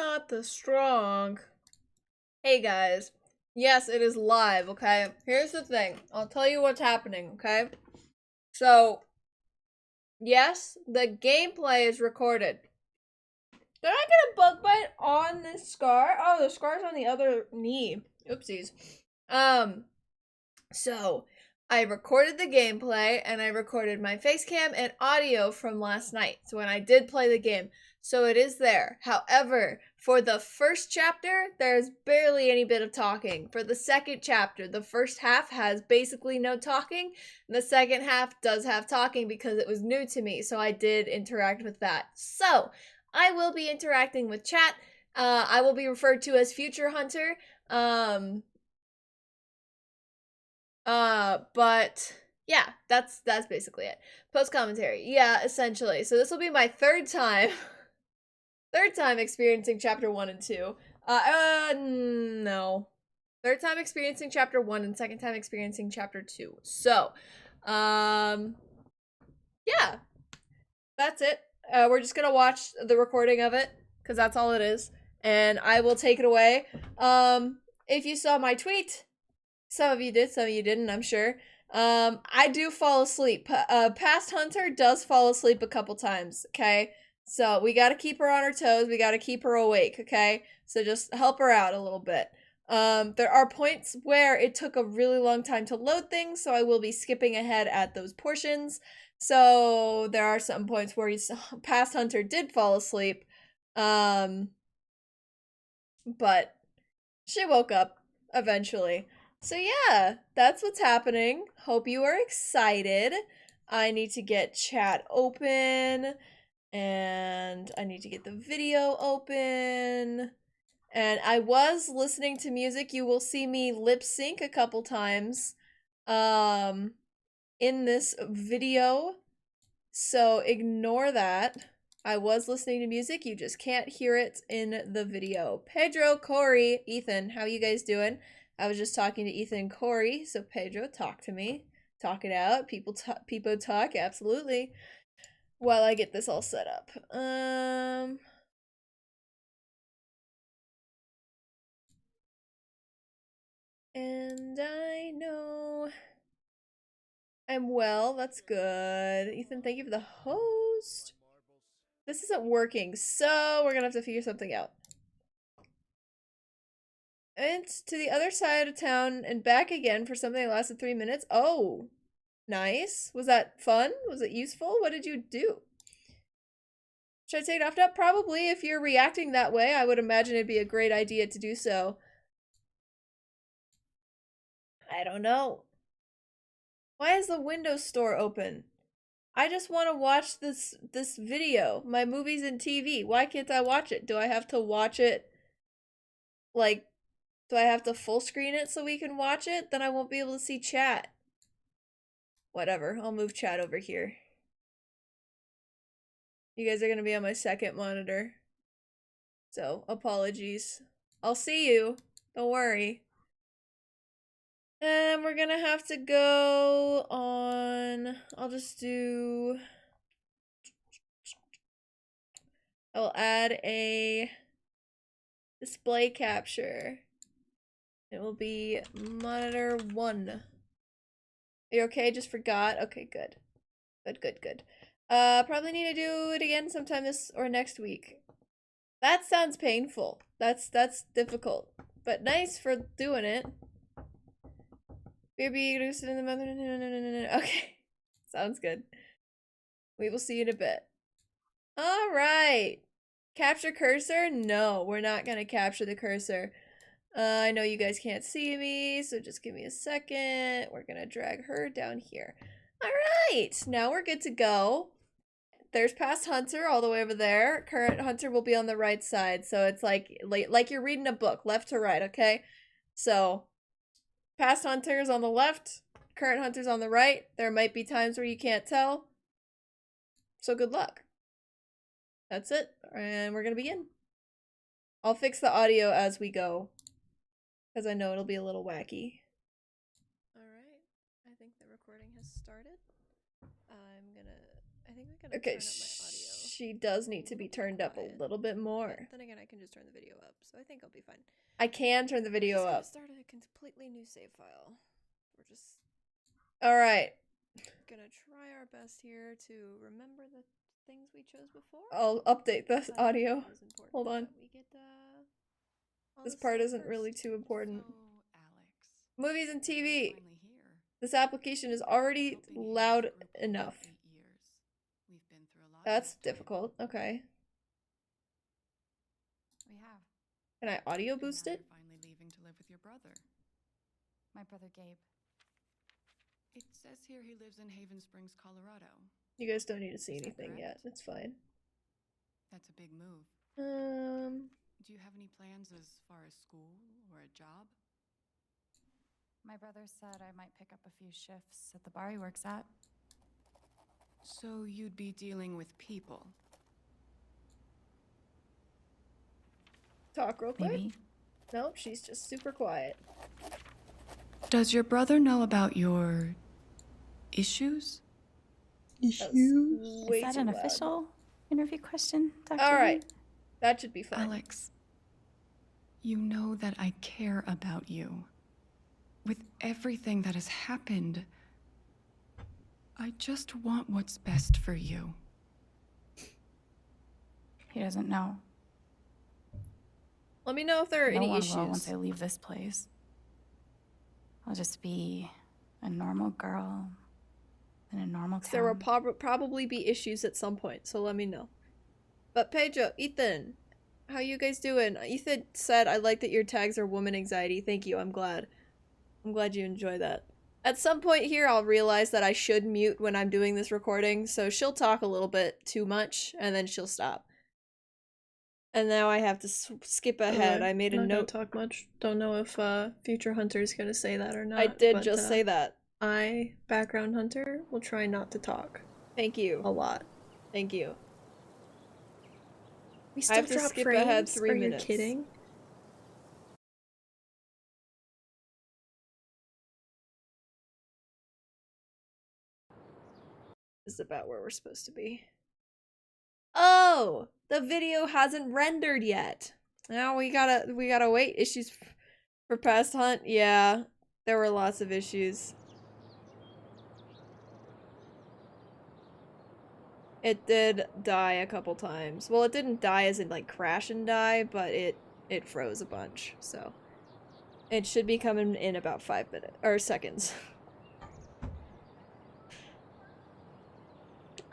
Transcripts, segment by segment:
not the strong. Hey guys. Yes, it is live, okay? Here's the thing. I'll tell you what's happening, okay? So, yes, the gameplay is recorded. Did I get a bug bite on this scar? Oh, the scar's on the other knee. Oopsies. So, I recorded the gameplay and I recorded my face cam and audio from last night. So when I did play the game. So it is there. However, for the first chapter, there's barely any bit of talking. For the second chapter, the first half has basically no talking. And the second half does have talking because it was new to me. So I did interact with that. So I will be interacting with chat. I will be referred to as Future Hunter. But yeah, that's basically it. Post commentary. Yeah, essentially. So this will be my third time experiencing chapter 1 and 2. No. Third time experiencing chapter 1 and second time experiencing chapter 2. So, yeah. That's it. We're just gonna watch the recording of it, because that's all it is. And I will take it away. If you saw my tweet, some of you did, some of you didn't, I'm sure. I do fall asleep. Past Hunter does fall asleep a couple times, okay? So we gotta keep her on her toes, we gotta keep her awake, okay? So just help her out a little bit. There are points where it took a really long time to load things, so I will be skipping ahead at those portions. So there are some points where Past Hunter did fall asleep. But she woke up eventually. So yeah, that's what's happening. Hope you are excited. I need to get chat open, and I need to get the video open. And I was listening to music. You will see me lip sync a couple times in this video. So ignore that. I was listening to music. You just can't hear it in the video. Pedro, Corey, Ethan, how you guys doing? I was just talking to Ethan and Corey, so Pedro, talk to me. Talk it out. People talk, absolutely. While I get this all set up. And I know I'm well, that's good. Ethan, thank you for the host. This isn't working, so we're gonna have to figure something out. And to the other side of town and back again for something that lasted 3 minutes. Oh, nice. Was that fun? Was it useful? What did you do? Should I take it off now? Probably. If you're reacting that way, I would imagine it'd be a great idea to do so. I don't know. Why is the Windows Store open? I just want to watch this video. My movies and TV. Why can't I watch it? Do I have to watch it, like, do I have to full screen it so we can watch it? Then I won't be able to see chat. Whatever, I'll move chat over here. You guys are gonna be on my second monitor. So, apologies. I'll see you. Don't worry. And we're gonna have to go on... I'll just do... I'll add a display capture. It will be monitor 1. Are you okay? Just forgot? Okay, good. Good. Probably need to do it again sometime this or next week. That sounds painful. That's difficult. But nice for doing it. Baby lucid in the mother. No. Okay. Sounds good. We will see you in a bit. Alright. Capture cursor? No, we're not gonna capture the cursor. I know you guys can't see me, so just give me a second. We're gonna drag her down here. Alright, now we're good to go. There's Past Hunter all the way over there. Current Hunter will be on the right side, so it's like you're reading a book, left to right, okay? So, Past Hunter's on the left, current Hunter's on the right. There might be times where you can't tell. So good luck. That's it, and we're gonna begin. I'll fix the audio as we go, because I know it'll be a little wacky. Alright, I think the recording has started. I think I'm gonna turn up my audio. she does need to be turned up a Quiet. little bit more. Then again, I can just turn the video up, so I think I'll be fine. I can turn the video We're up. just gonna start a completely new save file. We're just Alright. gonna try our best here to remember the things we chose before. I'll update this But audio. it was important Hold on. that we get, all This this part stuff isn't really first. too important. So, Alex, Movies and you're TV. finally here. This application is already Helping Hayes loud group for about enough. 8 years. We've been through a lot. That's together. difficult. Okay. We have. Can I audio And boost now it? You're finally leaving to live with your brother. My brother Gabe. It says here he lives in Haven Springs, Colorado. You guys don't need to see Is that anything yet. correct? It's fine. That's a big move. Um, Do you have any plans as far as school or a job? My brother said I might pick up a few shifts at the bar he works at. So you'd be dealing with people. talk real quick. Maybe. Nope, she's just super quiet. Does your brother know about your issues? That was way Is that too an loud. official interview question, Dr. All Lee? right. That should be fine. Alex, you know that I care about you. With everything that has happened, I just want what's best for you. He doesn't know. Let me know if there are No any one will once issues. I leave this place. I'll just be a normal girl in a normal town. There will probably be issues at some point, so let me know. But Pedro, Ethan, how you guys doing? Ethan said, "I like that your tags are woman anxiety." Thank you. I'm glad. I'm glad you enjoy that. At some point here, I'll realize that I should mute when I'm doing this recording, so she'll talk a little bit too much, and then she'll stop. And now I have to skip ahead. I made a not note. gonna talk much. Don't know if Future Hunter's gonna say that or not. I did but, just say that. I, Background Hunter, will try not to talk Thank you. a lot. Thank you. We I have to drop skip frames? ahead 3 Are minutes. you kidding? This is about where we're supposed to be. Oh, the video hasn't rendered yet. Now we gotta wait. Issues for past hunt. Yeah, there were lots of issues. It did die a couple times. Well, it didn't die as in like crash and die, but it froze a bunch. So it should be coming in about 5 minutes or seconds.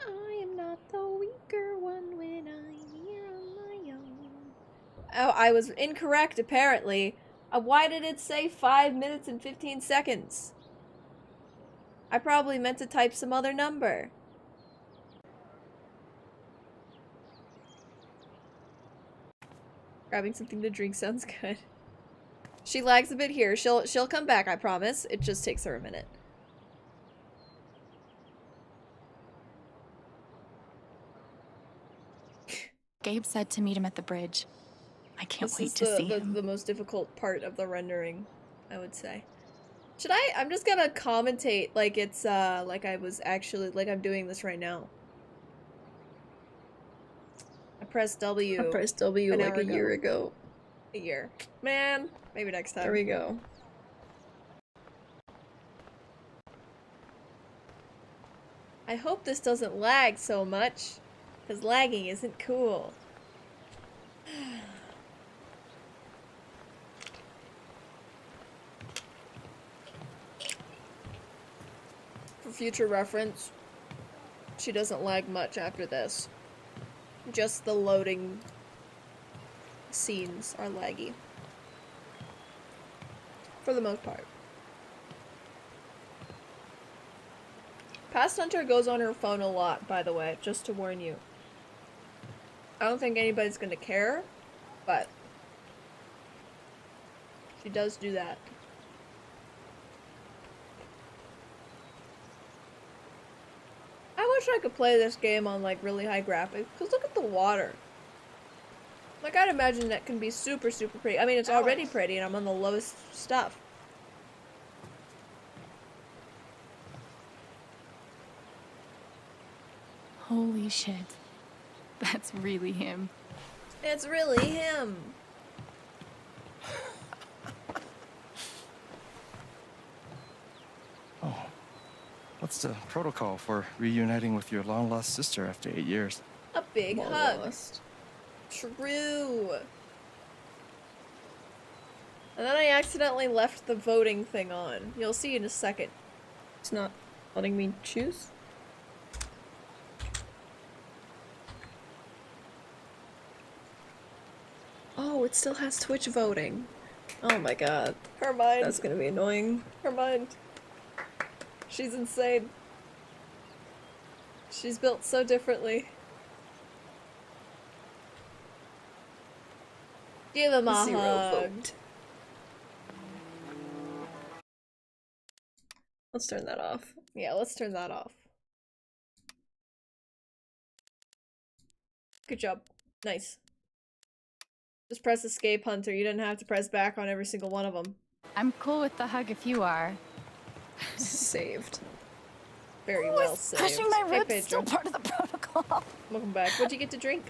I am not the weaker one when I'm here on my own. Oh, I was incorrect apparently. Why did it say 5 minutes and 15 seconds? I probably meant to type some other number. Grabbing something to drink sounds good. She lags a bit here. She'll come back, I promise. It just takes her a minute. Gabe said to meet him at the bridge. I can't This wait is to see him. the most difficult part of the rendering, I would say. Should I? I'm just gonna commentate like it's like I was actually like I'm doing this right now. I pressed W. I pressed W an like hour a year ago. A year. Man, maybe next time. There we go. I hope this doesn't lag so much, because lagging isn't cool. For future reference, she doesn't lag much after this. Just the loading scenes are laggy. For the most part. Past Hunter goes on her phone a lot, by the way, just to warn you. I don't think anybody's gonna care, but she does do that. I wish I could play this game on like really high graphics, because look at the water. Like, I'd imagine that can be super, super pretty. I mean, it's already pretty, and I'm on the lowest stuff. Holy shit. That's really him. It's really him. Oh, what's the protocol for reuniting with your long-lost sister after 8 years? A big Long hug. lost. True. And then I accidentally left the voting thing on. You'll see in a second. It's not letting me choose. Oh, it still has Twitch voting. Oh my god. Her mind. That's gonna be annoying. Her mind. She's insane. She's built so differently. Give him a Zero hug. vote. Let's turn that off. Yeah, let's turn that off. Good job. Nice. Just press escape, Hunter. You didn't have to press back on every single one of them. I'm cool with the hug if you are. Saved. Very Ooh, well is saved. crushing my Hey, ribs still Pedro. part of the protocol? Welcome back. What'd you get to drink?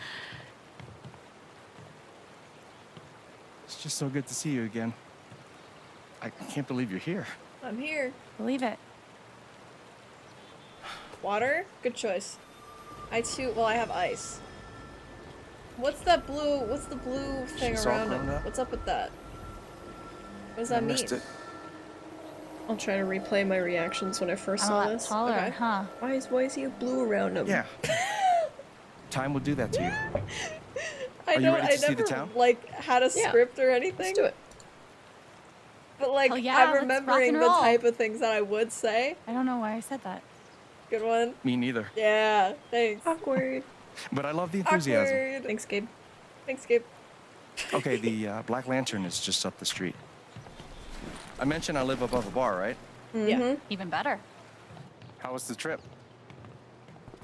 It's just so good to see you again. I can't believe you're here. I'm here. Believe it. Water? Good choice. I have ice. What's the blue thing She's all around grown him? up. What's up with that? What does I that mean? missed it. I'll try to replay my reactions when I first I'm a saw lot this. taller, Okay. huh? Why is he blue around him? Yeah. Time will do that to you. I Are you know ready I to see the never town? like had a Yeah. script or anything. Let's do it. But like Hell yeah, I'm let's rock remembering and the roll. type of things that I would say. I don't know why I said that. Good one. Me neither. Yeah, thanks. Awkward. But I love the enthusiasm. Awkward. Thanks, Gabe. Thanks, Gabe. Okay, the Black Lantern is just up the street. I mentioned I live above a bar, right? Yeah. Even better. How was the trip?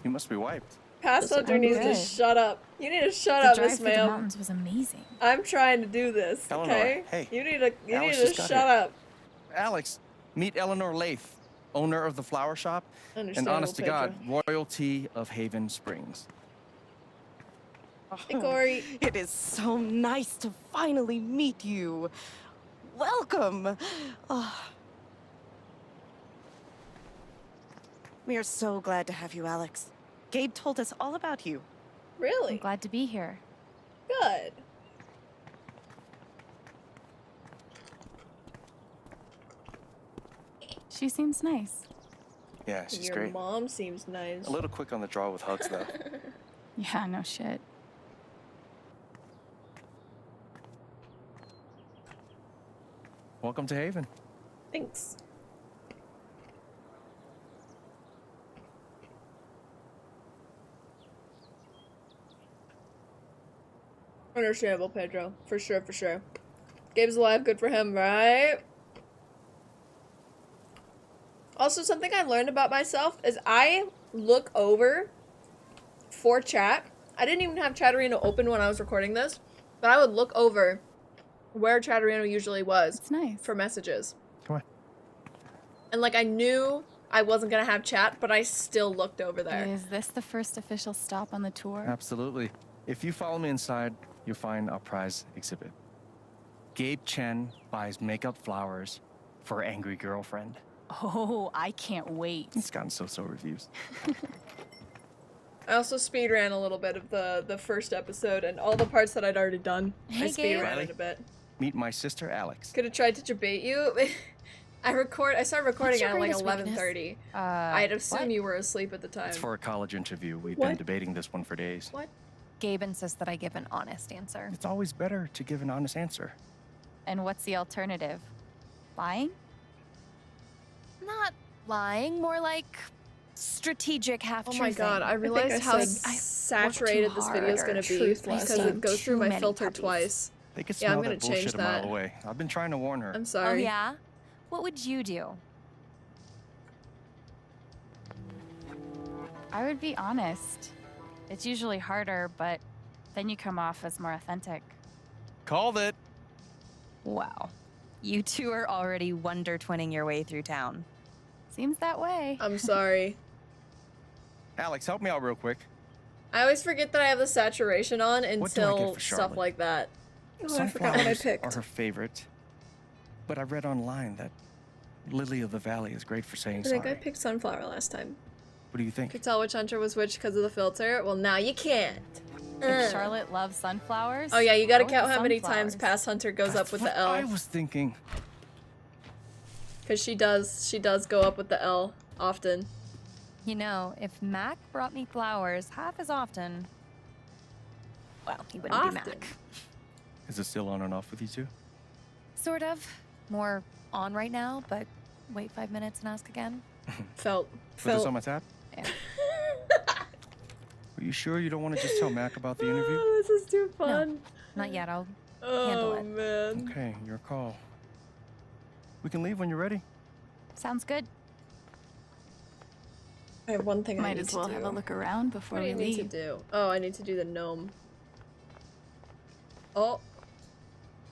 You must be wiped. Past Listen, Hunter I'm needs to good. shut up. You need to shut The up, drive Miss through the Ma'am. mountains was amazing. I'm trying to do this, Eleanor, okay? hey. You need to Alex just got shut here. up. Alex, meet Eleanor Lath, owner of the flower shop, and Understandable, honest to Pedro. God, royalty of Haven Springs. Hey, Corey. It is so nice to finally meet you. Welcome. Oh. We are so glad to have you, Alex. Gabe told us all about you. I'm Really? glad to be here. Good. She seems nice. Yeah, she's Your great. mom seems nice. A little quick on the draw with hugs, though. Yeah, no shit. Welcome to Haven. Thanks. Understandable, Pedro. For sure, for sure. Gabe's alive, good for him, right? Also, something I learned about myself is I look over for chat. I didn't even have Chatterino open when I was recording this, but I would look over where Chatterino usually was It's nice. for messages. Come on. And like I knew I wasn't gonna have chat, but I still looked over there. Is this the first official stop on the tour? Absolutely. If you follow me inside, you'll find our prize exhibit. Gabe Chen buys makeup flowers for angry girlfriend. Oh, I can't wait. It's gotten so-so reviews. I also speedran a little bit of the first episode and all the parts that I'd already done. I Hey, Gabe. speedran Riley? it a bit. Meet my sister, Alex. Could have tried to debate you. I started recording your at like greatest weakness? 11:30. I'd I'd assume you were asleep at the time. It's for a college interview. We've What? been debating this one for days. What? Gabe insists that I give an honest answer. It's always better to give an honest answer. And what's the alternative? Lying? Not lying, more like strategic Oh half-truthing. my god, I think realized I how said I saturated this video is hard gonna or be truthless. because it goes through too my many filter puppies. twice. They could Yeah, I'm smell gonna that bullshit change a mile that. away. I've been trying to warn her. I'm Oh sorry. yeah? What would you do? I would be honest. It's usually harder, but then you come off as more authentic. Called it. Wow. You two are already wonder twinning your way through town. Seems that way. I'm sorry. Alex, help me out real quick. I always forget that I have the saturation on What do I get until for stuff Charlotte? like that. Oh, I forgot what I Sunflowers picked. are her favorite. But I read online that Lily of the Valley is great for saying I think sorry. I picked sunflower last time. What do you think? Could tell which hunter was which because of the filter. Well, now you can't. If Charlotte loves sunflowers. Oh yeah, you gotta go with count the how many times sunflowers. past hunter goes up That's with what the L. I was thinking. Because she does go up with the L often. You know, if Mac brought me flowers half as often, well, he wouldn't be Often. Mac. Is it still on and off with you two? Sort of. More on right now, but wait 5 minutes and ask again. Felt. Put this on my tab? Yeah. Are you sure you don't want to just tell Mac about the interview? Oh, this is too fun. Not yet. I'll Oh handle it. man. Okay, your call. We can leave when you're ready. Sounds good. I have one thing I Might need as to well do. have a look around before What do we you need to leave. do? Oh, I need to do the gnome. Oh,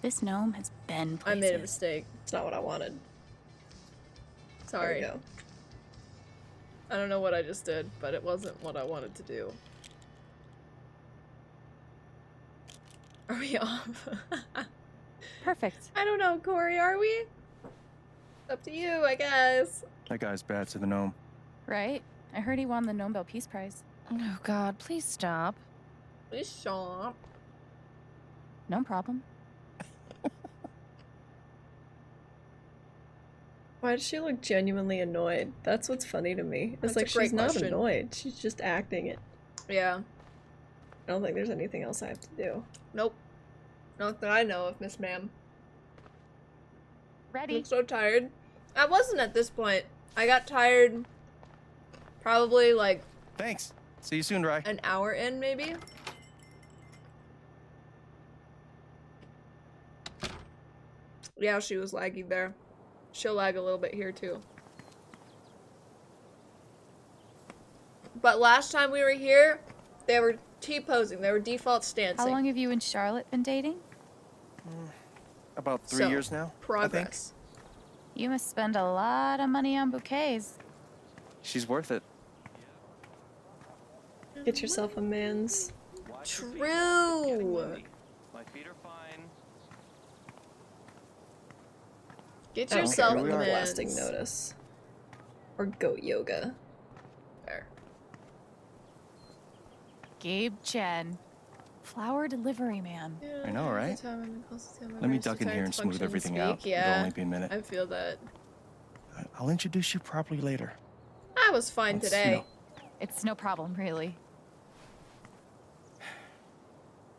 This gnome has been I places. made a mistake. It's not what I wanted. There Sorry. we go. I don't know what I just did, but it wasn't what I wanted to do. Are we off? Perfect. I don't know, Corey, are we? Up to you, I guess. That guy's bad to the gnome. Right? I heard he won the Nobel Peace Prize. Oh God, please stop. Please stop. No problem. Why does she look genuinely annoyed? That's what's funny to me. It's That's a like great she's not question. annoyed. She's just acting it. Yeah. I don't think there's anything else I have to do. Nope. Not that I know of, Miss Ma'am. Ready? I'm so tired. I wasn't at this point. I got tired probably like Thanks. See you soon, Rye. an hour in, maybe? Yeah, she was laggy there. She'll lag a little bit here, too. But last time we were here, they were T-posing. They were default stancing. How long have you and Charlotte been dating? About 3 So, years now, I think. Progress. You must spend a lot of money on bouquets. She's worth it. Get yourself a man's. True. My feet are fine. Get I don't care yourself about we the are. lasting mans. notice. Or goat yoga. There. Gabe Chen. Flower delivery man. I know, right? Let me duck in here and smooth everything out. It'll Yeah, only be a minute. I feel that. I'll introduce you properly later. I was fine Let's, today. It's no problem, really.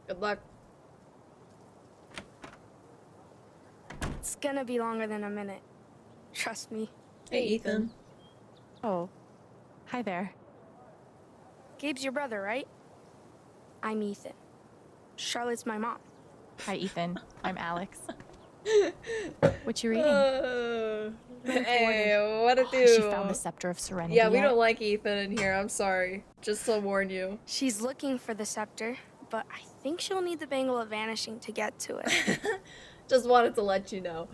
Good luck. It's gonna be longer than a minute. Trust me. Hey, Ethan. Oh. Hi there. Gabe's your brother, right? I'm Ethan. Charlotte's my mom. Hi, Ethan. I'm Alex. What you reading? Hey, what to Oh, do? has she found the Scepter of Serenity Yeah, we yet? don't like Ethan in here. I'm sorry. Just to warn you. She's looking for the scepter, but I think she'll need the Bangle of Vanishing to get to it. Just wanted to let you know.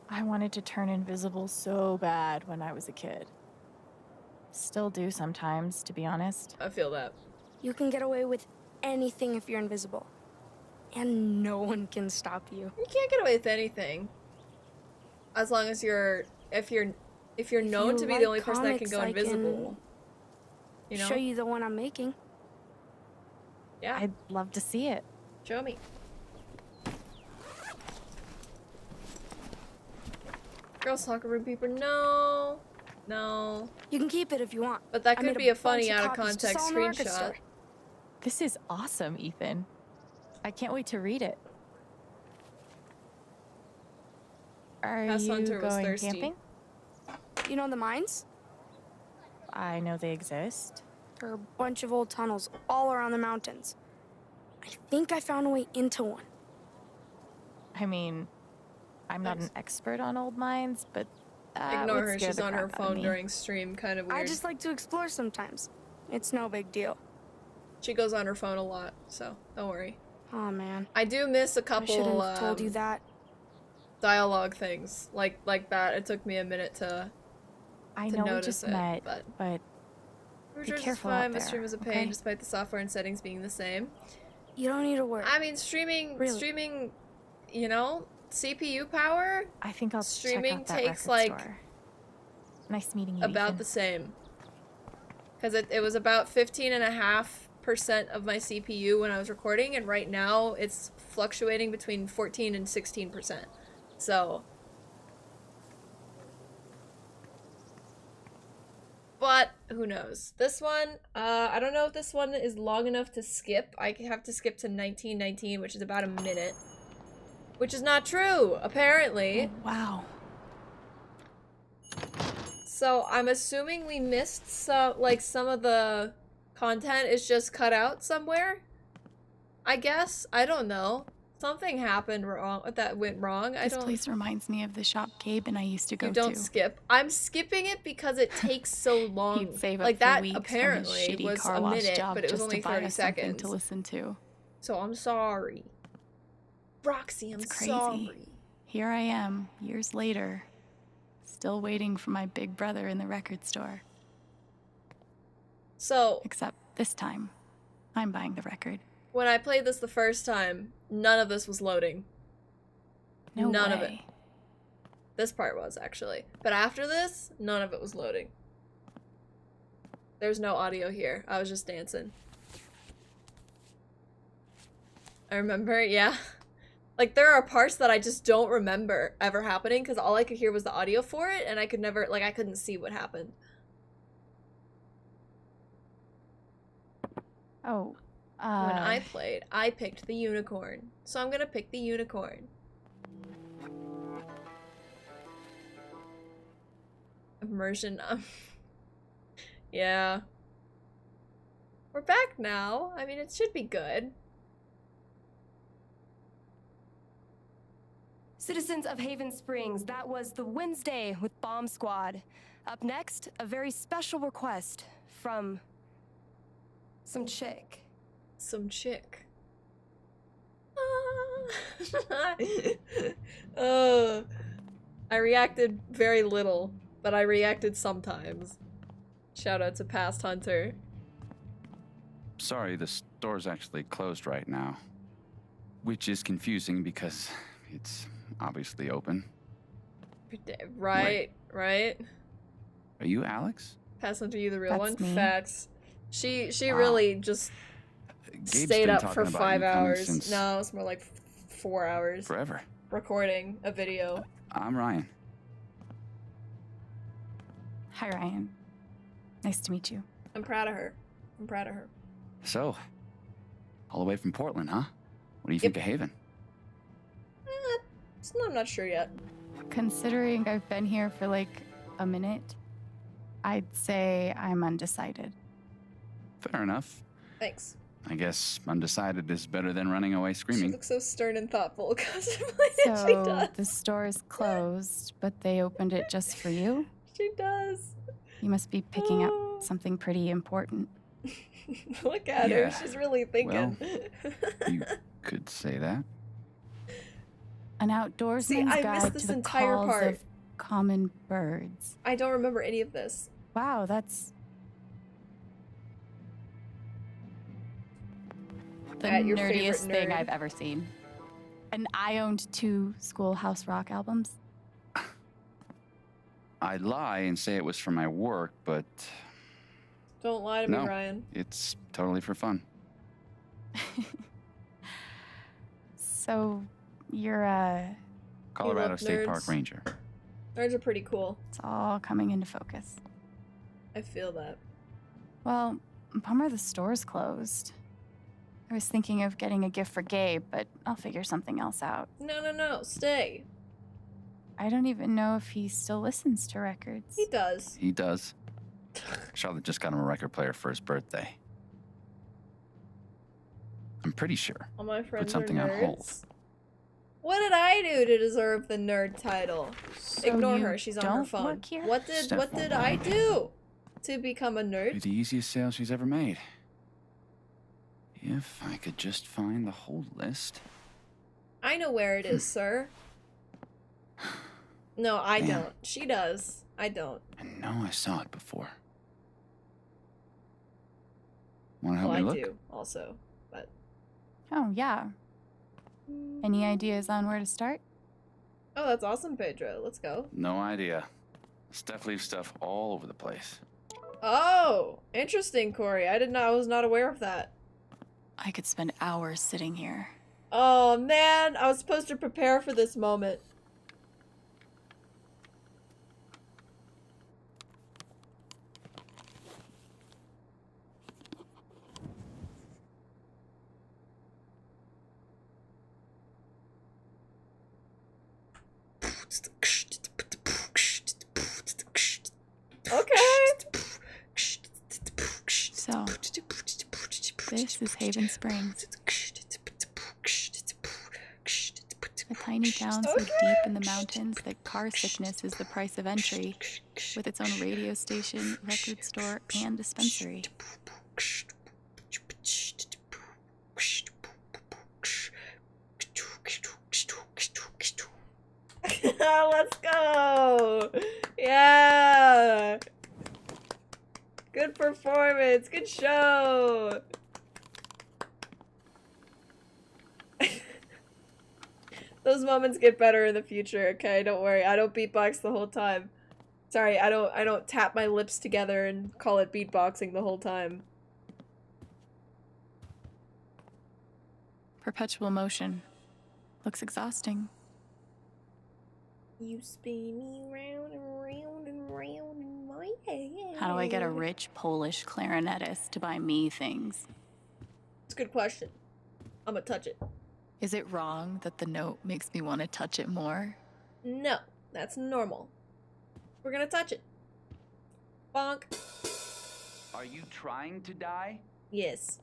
I wanted to turn invisible so bad when I was a kid. Still do sometimes, to be honest. I feel that. You can get away with anything if you're invisible. And no one can stop you. You can't get away with anything. As long as if you're known you to be the like only person that can comics, go I invisible. You know? Show you the one I'm making. Yeah. I'd love to see it. Show me. Girl soccer room peeper, no. No. You can keep it if you want. But that I could made be a bunch funny of out of copies to context sell in the record screenshot. store. This is awesome, Ethan. I can't wait to read it. Are Past you Hunter was going thirsty. camping? You know the mines? I know they exist. There are a bunch of old tunnels all around the mountains. I think I found a way into one. I mean, I'm not Nice. an expert on old mines, but that Ignore would her, scare she's the on her crap out of phone me. during stream, kind of weird. I just like to explore sometimes. It's no big deal. She goes on her phone a lot, so don't worry. Oh man. I do miss a I couple should have told you that. dialogue things like that. It took me a minute to I to know we notice just it, met, but but Recharge is careful fine, out but there, stream is a pain okay? despite the software and settings being the same. You don't need to worry. I mean, streaming, Really. you know, CPU power I think I'll Streaming check out that takes, record like, store. Nice meeting you, about Ethan. the same. Because it was about 15.5% of my CPU when I was recording, and right now it's fluctuating between 14 and 16%. So. But who knows? This one, I don't know if this one is long enough to skip. I have to skip to 1919, which is about a minute. Which is not true, apparently. Oh, wow. So I'm assuming we missed some of the content is just cut out somewhere. I guess. I don't know. Something happened wrong that went wrong. This place reminds me of the shop Gabe and I used to go You don't to. skip. I'm skipping it because it takes so long. He'd save up like for that weeks apparently from his shitty was car a wash minute, job but it was just only to buy 30 us something seconds. to listen to. So I'm sorry. Roxy, I'm It's crazy. sorry. Here I am, years later, still waiting for my big brother in the record store. So Except this time, I'm buying the record. when I played this the first time, none of this was loading. No None way. of it. This part was, actually. But after this, none of it was loading. There's no audio here. I was just dancing. I remember, yeah. Like, there are parts that I just don't remember ever happening, because all I could hear was the audio for it, and I could never, like, I couldn't see what happened. Oh, When I played, I picked the unicorn. So I'm gonna pick the unicorn. Immersion. Yeah. We're back now. I mean, it should be good. Citizens of Haven Springs, that was the Wednesday with Bomb Squad. Up next, a very special request from some chick. Some chick. Oh, I reacted very little, but I reacted sometimes. Shout out to Past Hunter. Sorry, the store's actually closed right now. Which is confusing because it's obviously open. Right, right. Are you Alex? Past Hunter, you the real That's one? me. Facts. She Wow. really just Gabe's stayed been up talking for about 5 you coming hours. since No, it's more like 4 hours. forever. Recording a video. I'm Ryan. hi, Ryan. Nice to meet you. I'm proud of her. I'm proud of her. So, all the way from Portland, huh? What do you Yep. think of Haven? I'm not sure yet. Considering I've been here for like a minute, I'd say I'm undecided. Fair enough. Thanks. I guess undecided is better than running away She screaming. looks so stern and thoughtful. She So does. the store is closed, but they opened it just for you? She does. You must be picking Oh. up something pretty important. Look at Yeah. her. She's really thinking. You could say that. An outdoorsman's See, I missed guide this to the entire calls part. of common birds. I don't remember any of this. Wow, that's the At your favorite nerdiest thing nerd. I've ever seen. And I owned 2 Schoolhouse Rock albums. I'd lie and say it was for my work, but Don't lie to No. me, Ryan. it's totally for fun. So you're Colorado love State Park nerds. Ranger. Nerds are pretty cool. it's all coming into focus. I feel that. Well, bummer the store's closed. I was thinking of getting a gift for Gabe, but I'll figure something else out. No. Stay. I don't even know if he still listens to records. He does. He does. Charlotte just got him a record player for his birthday. I'm pretty sure. All my friends something are on nerds. hold. What did I do to deserve the nerd title? So Ignore you her. She's on her don't phone. work here? What did Steph won't I mind. do to become a Be nerd? the easiest sale she's ever made. If I could just find the whole list. I know where it is, sir. No, I Damn. don't. She does. I don't. I know I saw it before. Want to help Well, me I look? do also, but Oh, yeah. Any ideas on where to start? oh, that's awesome, Pedro. Let's go. No idea. Steph leaves stuff all over the place. Oh, interesting, Corey. I was not aware of that. I could spend hours sitting here. Oh man, I was supposed to prepare for this moment. Okay. So, this is Haven Springs. A tiny town so deep in the mountains that car sickness is the price of entry, with its own radio station, record store, and dispensary. Let's go! Yeah! Good performance, good show! Those moments get better in the future, okay? Don't worry, I don't beatbox the whole time. Sorry, I don't tap my lips together and call it beatboxing the whole time. Perpetual motion. Looks exhausting. You spin me round and round and round in my head. How do I get a rich Polish clarinetist to buy me things? It's a good question. I'm gonna touch it. Is it wrong that the note makes me want to touch it more? No, that's normal. We're gonna touch it. Bonk. Are you trying to die? Yes.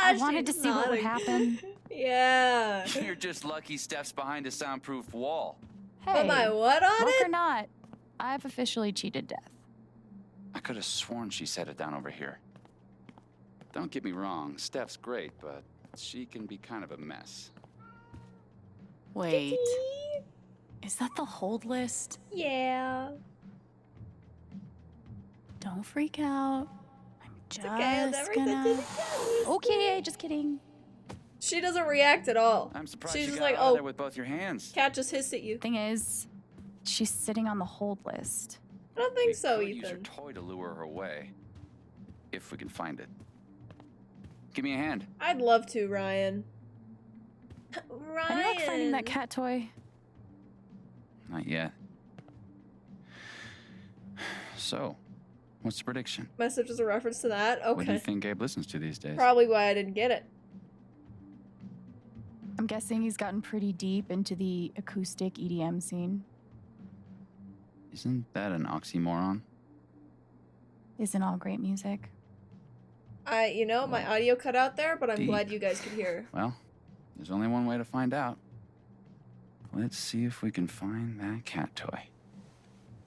I wanted to She's see what would nodding. happen. Yeah. You're just lucky Steph's behind a soundproof wall. Hey, But my what on woke or it? not, I've officially cheated death. I could have sworn she set it down over here. Don't get me wrong, Steph's great, but she can be kind of a mess. Wait, is that the hold list? Yeah. Don't freak out. I'm just Okay, gonna... Okay, just kidding. She doesn't react at all. I'm surprised She's you just got like, out of oh, there with both your hands. cat just hissed at you. Thing is, she's sitting on the hold list. I don't think We so, could use your Ethan. toy to lure her away, if we can find it. Give me a hand. I'd love to, Ryan. Ryan. Any luck finding that cat toy? Not yet. So, what's the prediction? Message is a reference to that? What do you Okay. think Gabe listens to these days? Probably why I didn't get it. I'm guessing he's gotten pretty deep into the acoustic EDM scene. Isn't that an oxymoron? Isn't all great music? You know, my audio cut out there, but I'm Deep. glad you guys could hear. Well, there's only one way to find out. Let's see if we can find that cat toy.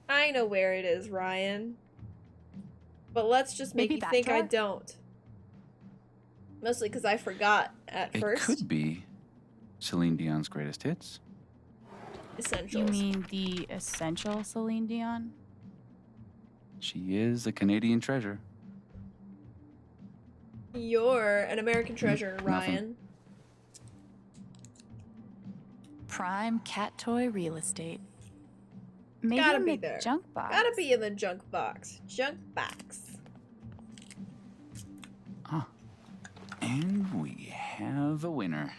I know where it is, Ryan. But let's just make Maybe you that think I drawer? don't. Mostly because I forgot at It first. could be Celine Dion's greatest hits. Essentials. You mean the essential Celine Dion? She is a Canadian treasure. You're an American treasure, nothing. Ryan. Prime cat toy real estate. Maybe Gotta in be the there. junk box. Gotta be in the junk box. Junk box. And we have a winner.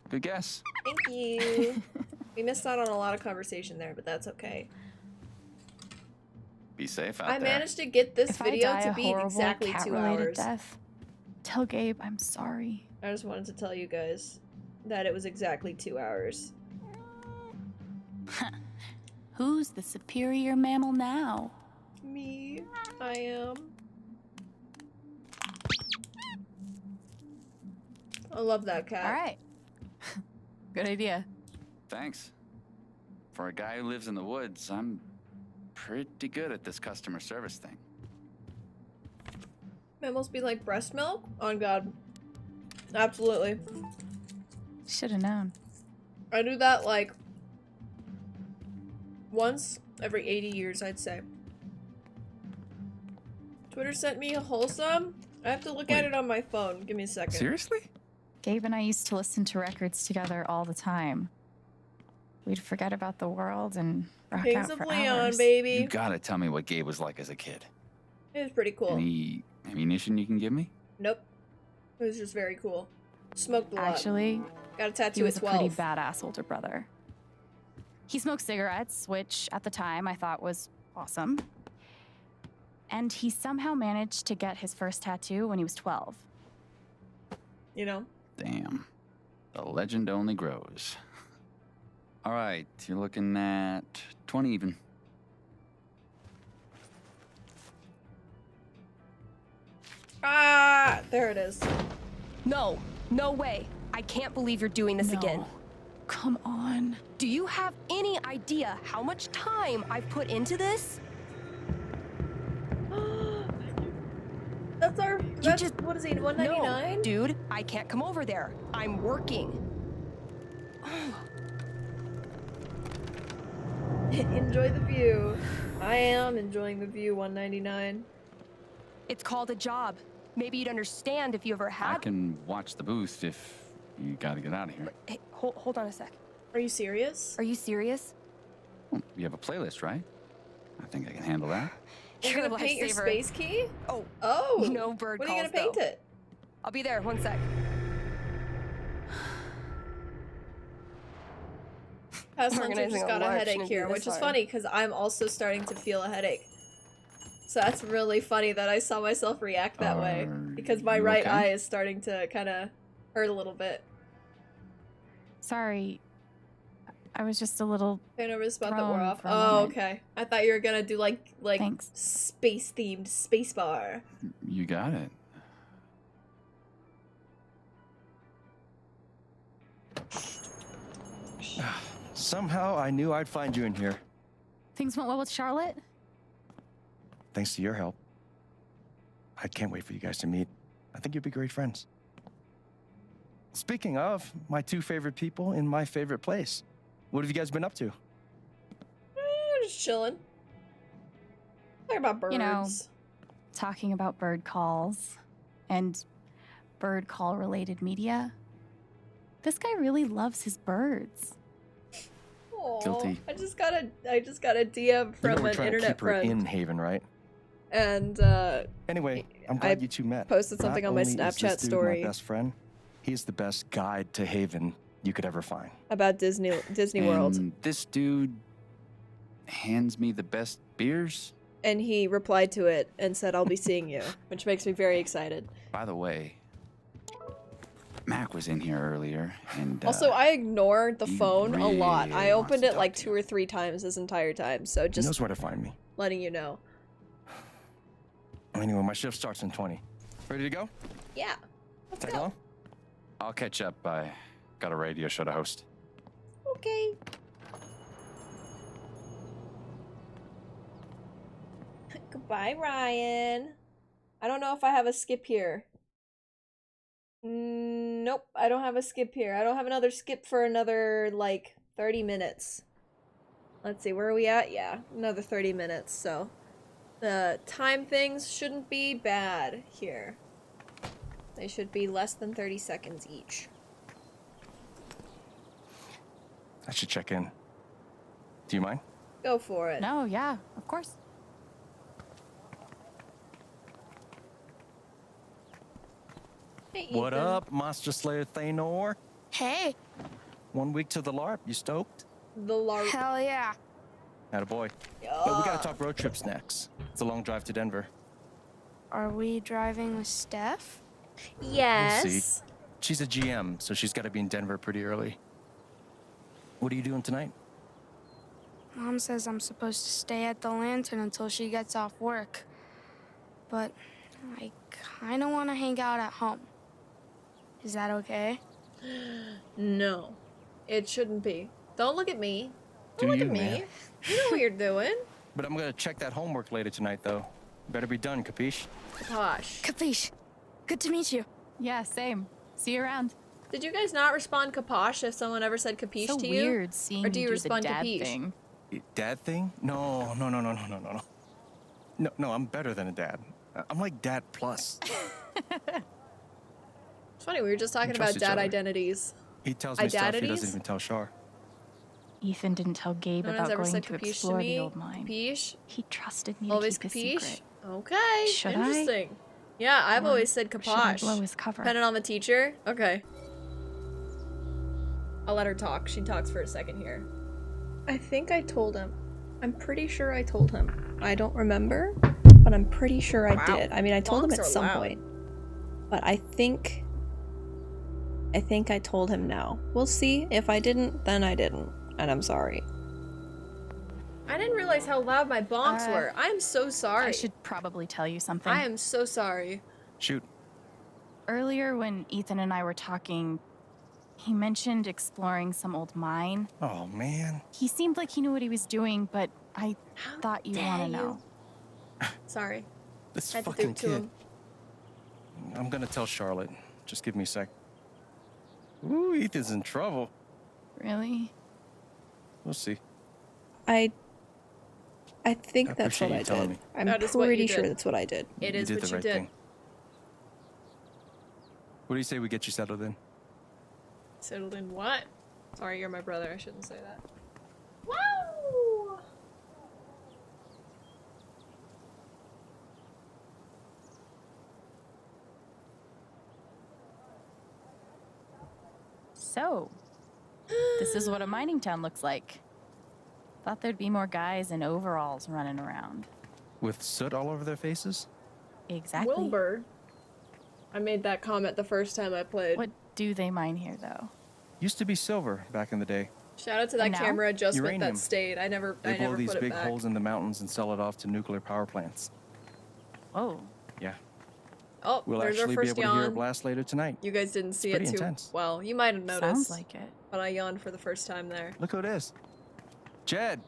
Good guess. Thank you. We missed out on a lot of conversation there, but that's okay. Be safe out I there. managed to get this If video I die to a be horrible exactly 2 cat-related hours. death, tell Gabe I'm sorry. I just wanted to tell you guys that it was exactly 2 hours. Who's the superior mammal now? Me. I am. I love that cat. All right. Good idea. Thanks. For a guy who lives in the woods, I'm pretty good at this customer service thing. Mammals be like breast milk? On God. Absolutely. Should have known. I do that like once every 80 years, I'd say. It's Twitter sent me a wholesome. I have to look at it on my phone. Give me a second. Seriously? Gabe and I used to listen to records together all the time. We'd forget about the world and rock Kings out of for Leon, hours. baby. You gotta tell me what Gabe was like as a kid. It was pretty cool. Any ammunition you can give me? Nope. It was just very cool. Smoked a lot. Actually, Got a he tattoo was at a pretty 12. badass older brother. He smoked cigarettes, which at the time I thought was awesome. And he somehow managed to get his first tattoo when he was 12. You know? Damn. The legend only grows. All right, you're looking at 20 even. Ah, there it is. No, no way. I can't believe you're doing this again. Come on. Do you have any idea how much time I've put into this? That's our. That's, what is he? No, 199. dude, I can't come over there. I'm working. Enjoy the view. I am enjoying the view. 199. It's called a job. Maybe you'd understand if you ever I had. can watch the booth if you gotta get out of here. Hey, hold on a sec. Are you serious? Are you serious? Well, you have a playlist, right? I think I can handle that. You're You're a gonna paint your lifesaver. space key? Oh. Oh. No bird When are you calls, gonna paint though. it? I'll be there. One sec. Past Hunter Organizing just a got a lark headache shouldn't be here, this which is hard. funny because I'm also starting to feel a headache. So that's really funny that I saw myself react that way because my you right okay? eye is starting to kind of hurt a little bit. Sorry. I was just a little. Paint over the spot that thrown we're off. for a Oh, moment. okay. I thought you were gonna do like Thanks. space themed space bar. You got it. Somehow I knew I'd find you in here. Things went well with Charlotte? Thanks to your help. I can't wait for you guys to meet. I think you'd be great friends. Speaking of, my two favorite people in my favorite place. What have you guys been up to? Just chilling. Talking about birds. You know, talking about bird calls and bird call related media. This guy really loves his birds. Aw, Guilty. I just got a DM You know from we're an trying to internet keep her friend, in Haven, right? and Anyway, I'm I glad you two met. posted something Not on my only is this Snapchat dude story my best friend, he's the best guide to Haven you could ever find. about Disney World, And this dude hands me the best beers. and he replied to it and said, "I'll be seeing you," which makes me very excited. By the way, Mac was in here earlier, and Also, I ignore the he phone a lot. really I wants opened to it talk like to 2 or 3 times this entire time, so He just knows where to find me. letting you know. Anyway, my shift starts in 20. Ready to go? Yeah, let's Tag go. along? I'll catch up. I got a radio show to host. Okay. Goodbye, Ryan. I don't know if I have a skip here. Nope, I don't have a skip here. I don't have another skip for another, like, 30 minutes. Let's see, where are we at? Yeah, another 30 minutes, so... The time things shouldn't be bad here. They should be less than 30 seconds each. I should check in. Do you mind? Go for it. No, yeah, of course. Hey, What Ethan. up, Monster Slayer Thanor? Hey, 1 week to the LARP. You stoked? The LARP. hell yeah. Attaboy. But we gotta talk road trips next. It's a long drive to Denver. Are we driving with Steph? Yes. We'll see. She's a GM, so she's gotta be in Denver pretty early. What are you doing tonight? Mom says I'm supposed to stay at the Lantern until she gets off work. But I kinda wanna hang out at home. Is that okay? No, it shouldn't be. Don't look at me. Do Don't look you, at me. man? You know what you're doing. But I'm gonna check that homework later tonight, though. Better be done, capiche? Gosh. Capiche. Good to meet you. Yeah, same. See you around. Did you guys not respond caposh if someone ever said capiche So to you? weird seeing Or do you do respond the dad capiche? thing. Dad thing? No. No, I'm better than a dad. I'm like dad plus. It's funny, we were just talking trust about each dad other. identities. He tells me stuff he Identities? doesn't even tell Shar. Ethan didn't tell Gabe No one has about ever going said to capiche to explore the me. old mine. Capiche? He trusted me Always to keep his capiche? secret. Okay, Should I? interesting. Yeah, I've Or always said should I capoche. blow his cover? Depending on the teacher. Okay. I'll let her talk. She talks for a second here. I think I told him. I'm pretty sure I told him. I don't remember, but I'm pretty sure I Wow. did. I mean, I told him Bonks at are some loud. point. But I think I told him now. We'll see. If I didn't, then I didn't. And I'm sorry. I didn't realize how loud my bonks were. I am so sorry. I should probably tell you something. I am so sorry. Shoot. Earlier, when Ethan and I were talking, he mentioned exploring some old mine. Oh, man. He seemed like he knew what he was doing, but I How thought you'd dare want to you. know. Sorry. This Had to do fucking it to kid. him. I'm gonna tell Charlotte. Just give me a sec. Ooh, Ethan's in trouble. Really? We'll see. I think I that's what appreciate I you telling did. me. I'm That is what you pretty sure did. that's what I did. It is did what the you right did. thing. What do you say we get you settled in? Settled in what? Sorry, you're my brother. I shouldn't say that. Wow! So, this is what a mining town looks like. Thought there'd be more guys in overalls running around. With soot all over their faces? Exactly. Wilbur. I made that comment the first time I played. What do they mine here, though? Used to be silver back in the day. Shout out to that And now? camera adjustment Uranium. that stayed. I They never blow these put it big back. holes in the mountains and sell it off to nuclear power plants. Whoa. Yeah. Oh, We'll there's our actually be first able to hear a yawn. blast later tonight. You guys didn't see it pretty too intense. well. You might have noticed. Sounds like it. But I yawned for the first time there. Look who it is. Jed.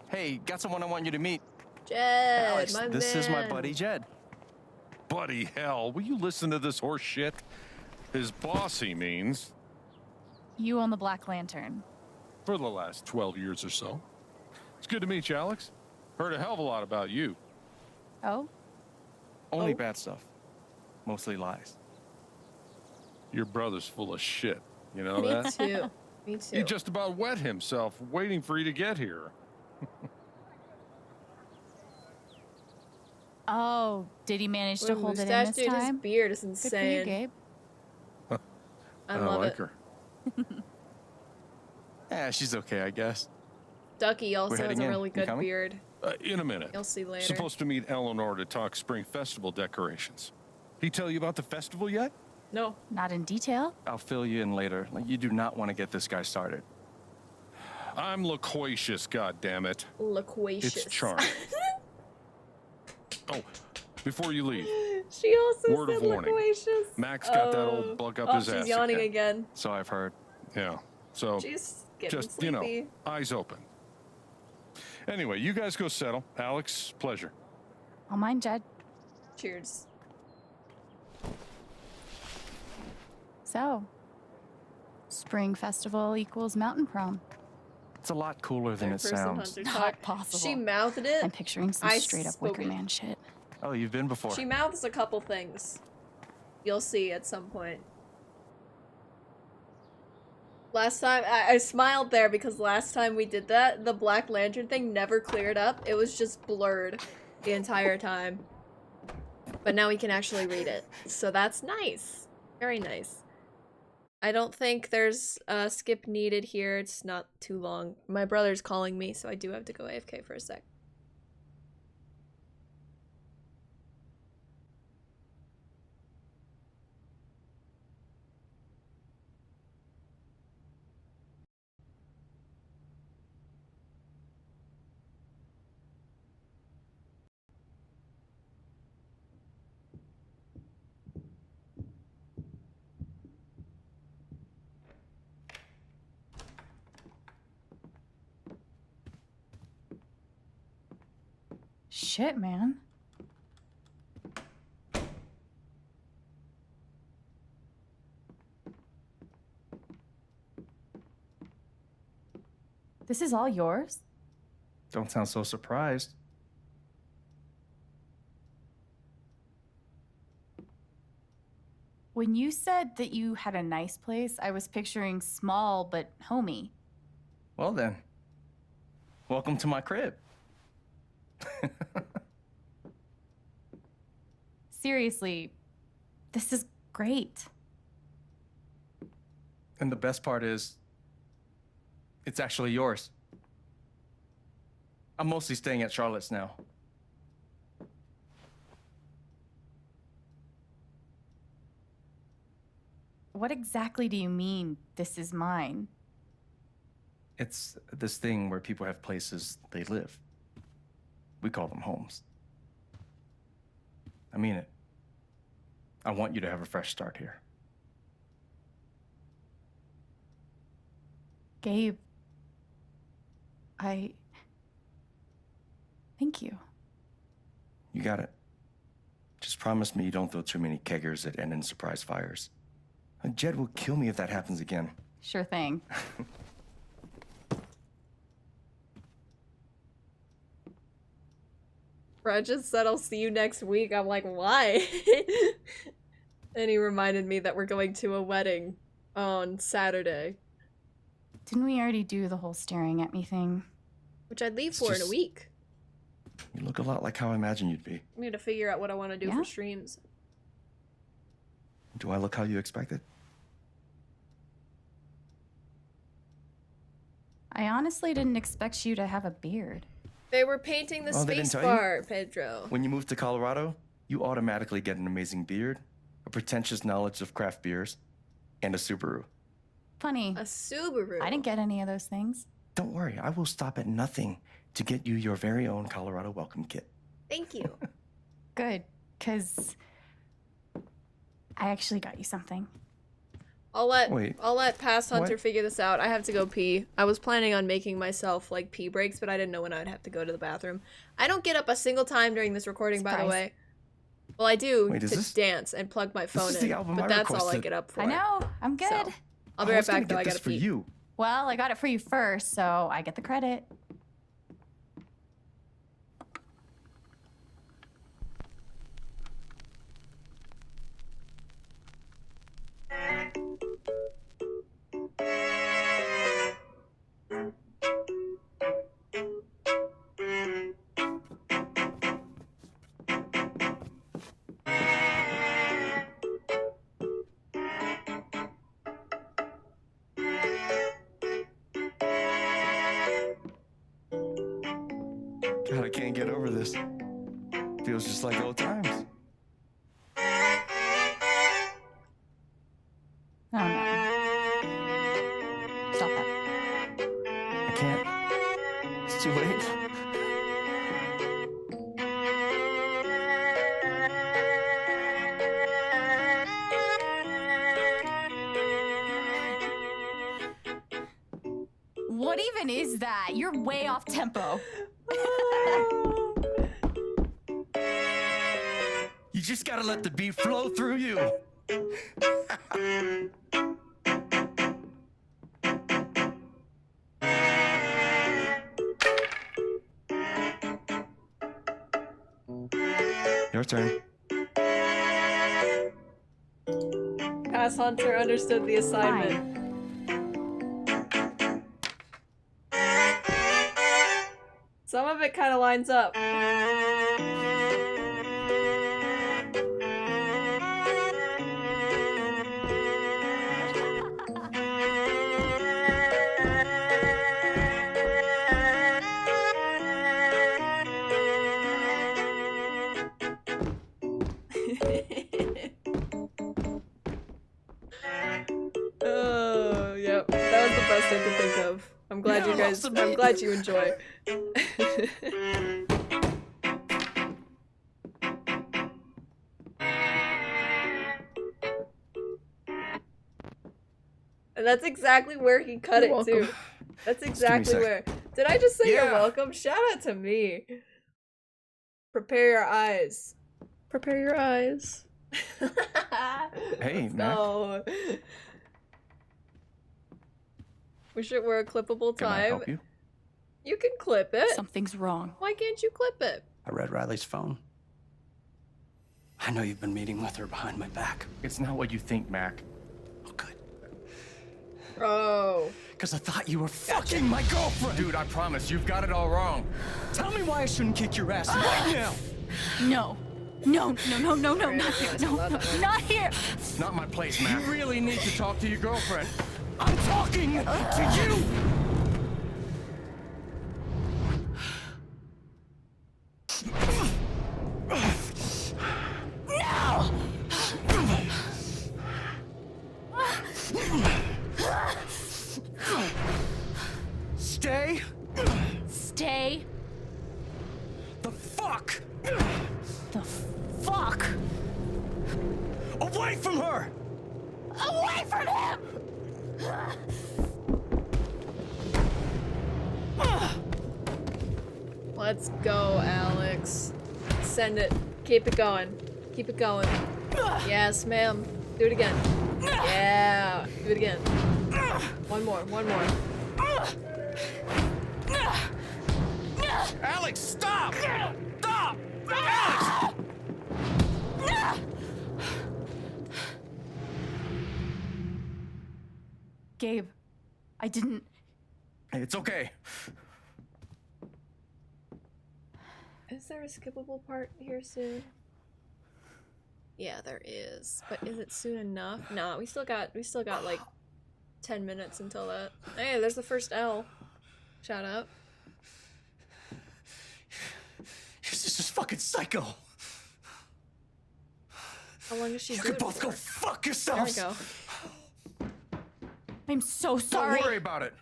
Hey, got someone I want you to meet. Jed, Alex, my this is my man. buddy Jed. Buddy hell, will you listen to this horse shit? His boss, he means. You own the Black Lantern. For the last 12 years or so. It's good to meet you, Alex. Heard a hell of a lot about you. Oh? Only Oh. bad stuff. Mostly lies. Your brother's full of shit. You know Me that? too. Me too. He just about wet himself waiting for you to get here. Oh, did he manage to Ooh, hold it in mustache this dude, his time? beard is Good for you, insane. Gabe. I love like it. her. Yeah, she's okay, I guess. Ducky also has heading a in. really You good coming? beard. In a minute. You'll see later. Supposed to meet Eleanor to talk spring festival decorations. He tell you about the festival yet? No. Not in detail? I'll fill you in later. Like, you do not want to get this guy started. I'm loquacious, goddammit. Loquacious. It's charming. Oh, before you leave, She also Word said of warning. loquacious. Max got that old bug up his ass she's yawning again. again. So I've heard. Yeah. So She's getting just, sleepy. eyes open. Anyway, you guys go settle. Alex, pleasure. I'll mind Jed. Cheers. So, Spring Festival equals Mountain Prom. It's a lot cooler than it Third person sounds. hunter Not talk. possible. She mouthed it. I'm picturing some I straight up spoke Wicker it. Man shit. Oh, you've been before. She mouths a couple things. You'll see at some point. Last time, I smiled there because last time we did that, the Black Lantern thing never cleared up. It was just blurred the entire time. But now we can actually read it. So that's nice. Very nice. I don't think there's a skip needed here. It's not too long. My brother's calling me, so I do have to go AFK for a sec. Shit, man. This is all yours? Don't sound so surprised. When you said that you had a nice place, I was picturing small but homey. Well then, welcome to my crib. Seriously, this is great. And the best part is, it's actually yours. I'm mostly staying at Charlotte's now. What exactly do you mean, this is mine? It's this thing where people have places they live. We call them homes. I mean it. I want you to have a fresh start here. Gabe, thank you. You got it. Just promise me you don't throw too many keggers that end in surprise fires. Jed will kill me if that happens again. Sure thing. Brad just said I'll see you next week. I'm like, why? And he reminded me that we're going to a wedding on Saturday. Didn't we already do the whole staring at me thing? Which I'd leave It's for in a just- week. You look a lot like how I imagined you'd be. I need to figure out what I want to do Yeah? for streams. Do I look how you expected? I honestly didn't expect you to have a beard. They were painting the Oh, they didn't space tell you? bar, Pedro. When you move to Colorado, you automatically get an amazing beard, a pretentious knowledge of craft beers, and a Subaru. Funny. A Subaru. I didn't get any of those things. Don't worry, I will stop at nothing to get you your very own Colorado welcome kit. Thank you. Good, because I actually got you something. I'll let Wait, Past Hunter what? figure this out. I have to go pee. I was planning on making myself like pee breaks, but I didn't know when I'd have to go to the bathroom. I don't get up a single time during this recording, by the Surprise. way. Well, I do Wait, is to this- dance and plug my phone is in, the album but I that's all I requested. get up for. I know, I'm good. So, I'll be I right was gonna back though. get I this gotta for pee. you. Well, I got it for you first, so I get the credit. God, I can't get over this. Feels just like old times. Oh no. Stop that. I can't. It's too late. What even is that? You're way off tempo. You just gotta let the beat flow through you. Your turn. Past Hunter understood the assignment. Some of it kind of lines up. Oh, yep. That was the best I could think of. I'm glad Yeah, you guys. awesome. I'm glad you enjoy. And that's exactly where he cut You're it too. welcome. That's Just give me a exactly sec. where. Did I just say you're Yeah. welcome? Shout out to me. Prepare your eyes. Prepare your eyes. Hey, Let's Mac. go. Wish it were a clippable Can I time. help you? You can clip it. Something's wrong. Why can't you clip it? I read Riley's phone. I know you've been meeting with her behind my back. It's not what you think, Mac. Oh, good. Oh. Because I thought you were fucking my girlfriend! Dude, I promise, you've got it all wrong. Tell me why I shouldn't kick your ass right now! No. No, not here. No, not here. Not my place, Mac. You really need to talk to your girlfriend. I'm talking to you! Stay. Stay. The fuck The fuck away from her! away from him! Let's go, Alex. Send it. Keep it going. Keep it going. Yes, ma'am. Do it again. Yeah. Do it again. One more. One more. Alex, stop! Stop! Alex! Gabe, I didn't. It's okay. Is there a skippable part here soon? Yeah, there is. But is it soon enough? Nah, we still got like 10 minutes until that. Hey, there's the first L. Shout out. Your sister's fucking psycho. How long does she You do could it both for? go fuck There we yourselves. go. I'm so sorry. Don't worry about it.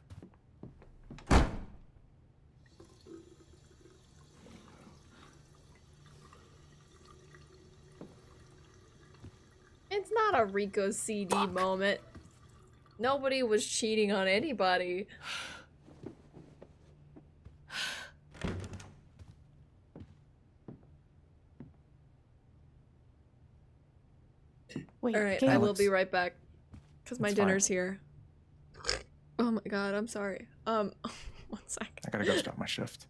It's not a Rico CD moment. Nobody was cheating on anybody. Wait, Alright, Gabe. I will be right back. Because my It's fine. dinner's here. Oh my god, I'm sorry. One sec. I gotta go start my shift.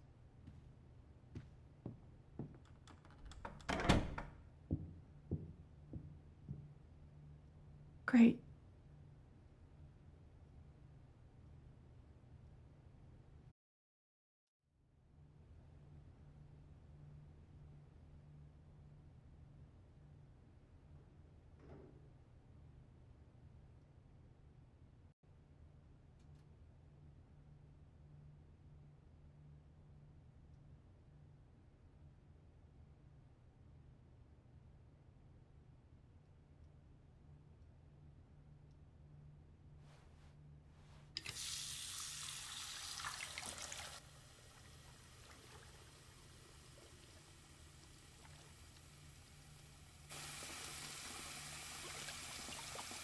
Great.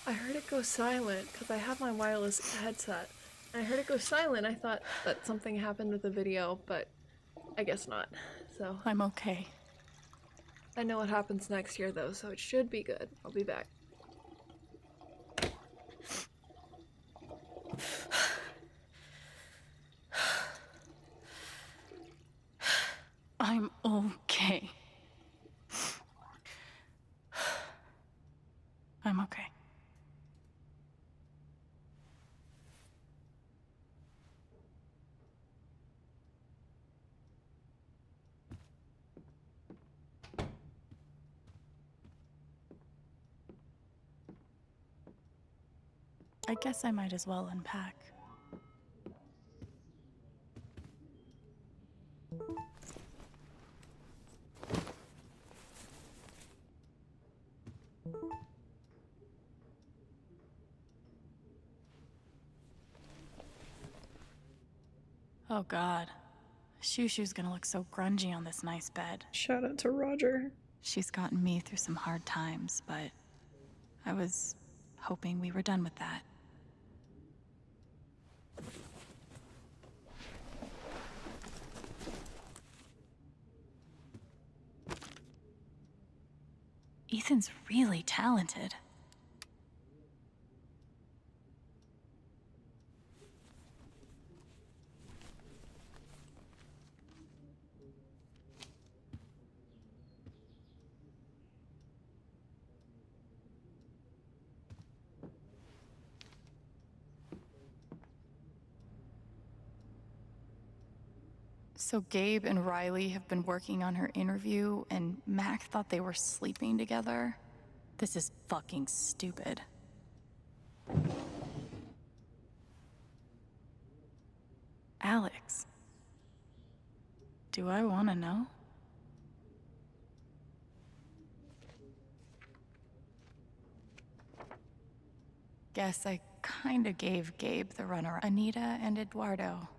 I heard it go silent because I have my wireless headset. I heard it go silent. I thought that something happened with the video, but I guess not. So I'm okay. I know what happens next year though, so it should be good. I'll be back. I'm okay. I'm okay. I guess I might as well unpack. Oh god. Shushu's gonna look so grungy on this nice bed. Shout out to Roger. She's gotten me through some hard times, but I was hoping we were done with that. Ethan's really talented. So Gabe and Riley have been working on her interview, and Mac thought they were sleeping together. This is fucking stupid. Alex, do I want to know? Guess I kinda gave Gabe the runaround. Anita and Eduardo.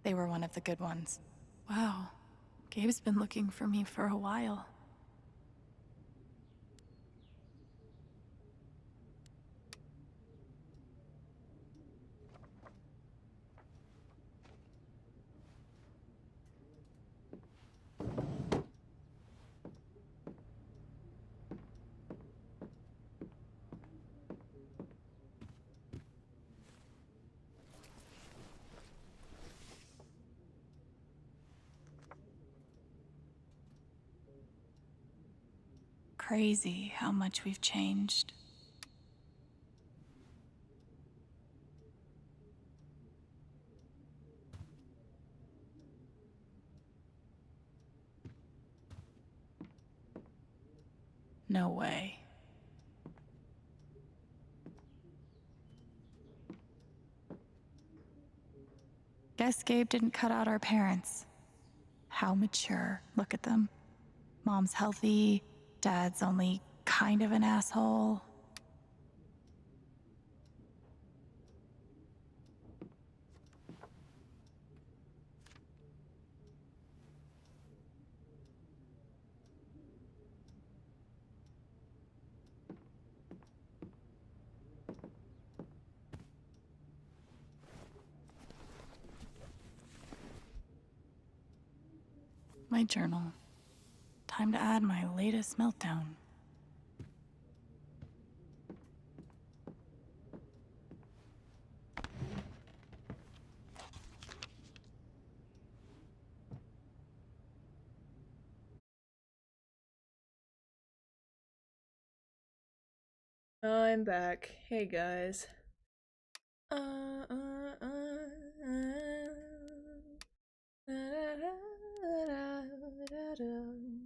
They were one of the good ones. Wow, Gabe's been looking for me for a while. Crazy how much we've changed. No way. Guess Gabe didn't cut out our parents. How mature. Look at them. Mom's healthy, Dad's only kind of an asshole. My journal. Time to add my latest meltdown. I'm back. Hey guys.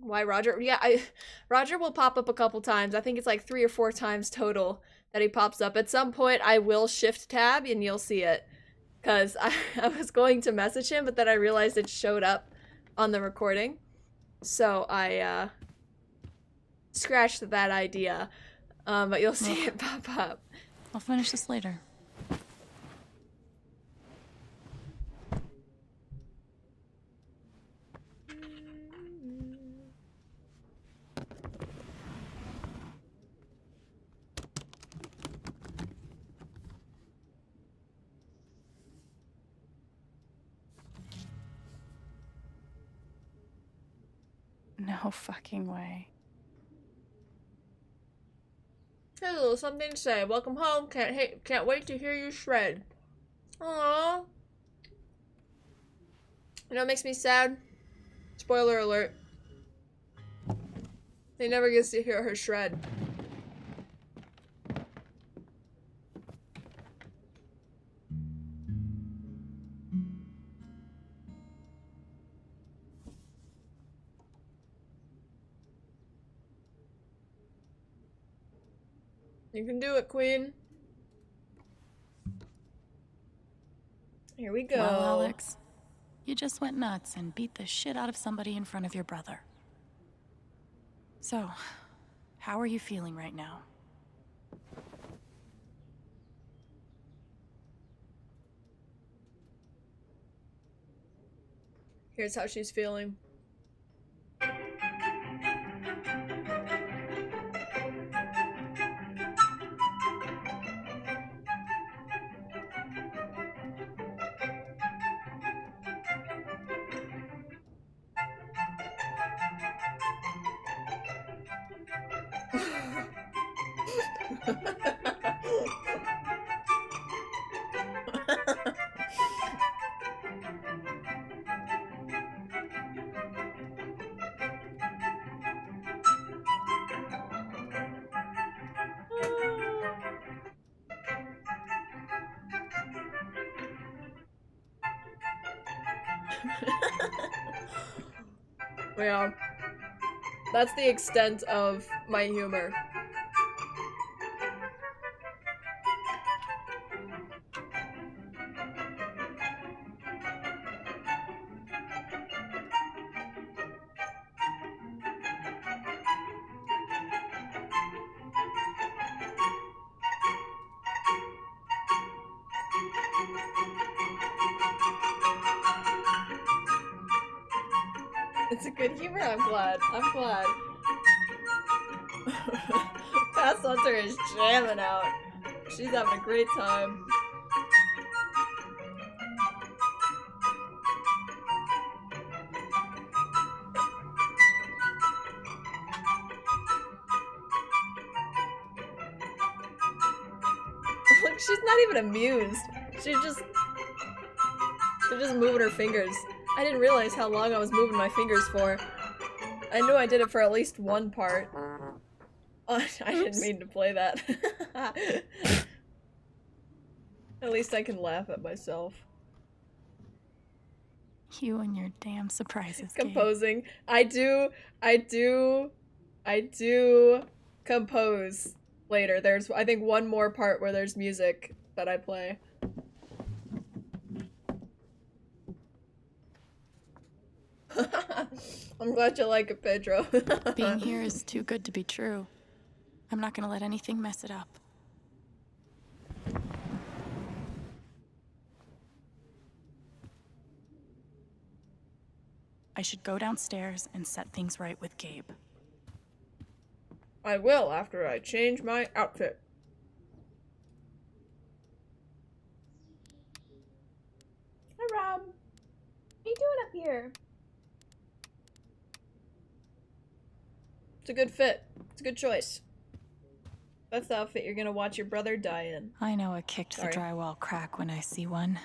Why Roger? Yeah, Roger will pop up a couple times. I think it's like 3 or 4 times total that he pops up. At some point, I will shift tab and you'll see it. Because I was going to message him, but then I realized it showed up on the recording. So I scratched that idea. But you'll see it pop up. I'll finish this later. No fucking way. Hello, something to say. Welcome home. Can't wait to hear you shred. Aww. You know what makes me sad? Spoiler alert. They never gets to hear her shred. You can do it, Queen. Here we go. Well, Alex, you just went nuts and beat the shit out of somebody in front of your brother. So, how are you feeling right now? Here's how she's feeling. Yeah. That's the extent of my humor. It's a good humor, I'm glad. I'm glad. Past Hunter is jamming out. She's having a great time. Look, she's not even amused. She's just moving her fingers. I didn't realize how long I was moving my fingers for. I knew I did it for at least one part. Oh, I didn't mean to play that. At least I can laugh at myself. You and your damn surprises, Gabe. Composing. I do compose later. There's, I think, one more part where there's music that I play. I'm glad you like it, Pedro. Being here is too good to be true. I'm not gonna let anything mess it up. I should go downstairs and set things right with Gabe. I will after I change my outfit. Hi, Rob. What are you doing up here? It's a good fit. It's a good choice. That's the outfit you're gonna watch your brother die in. I know it kicked the drywall crack when I see one.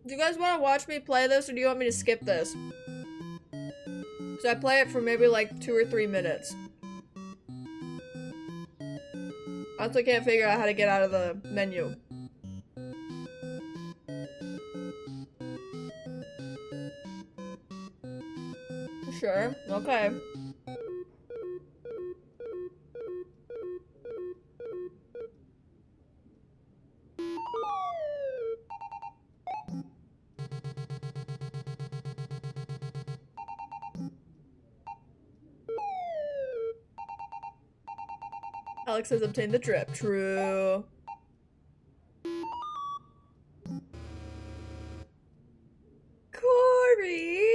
Do you guys want to watch me play this, or do you want me to skip this? So I play it for maybe like 2 or 3 minutes. I also can't figure out how to get out of the menu. Sure, okay. Alex has obtained the drip. True. Corey!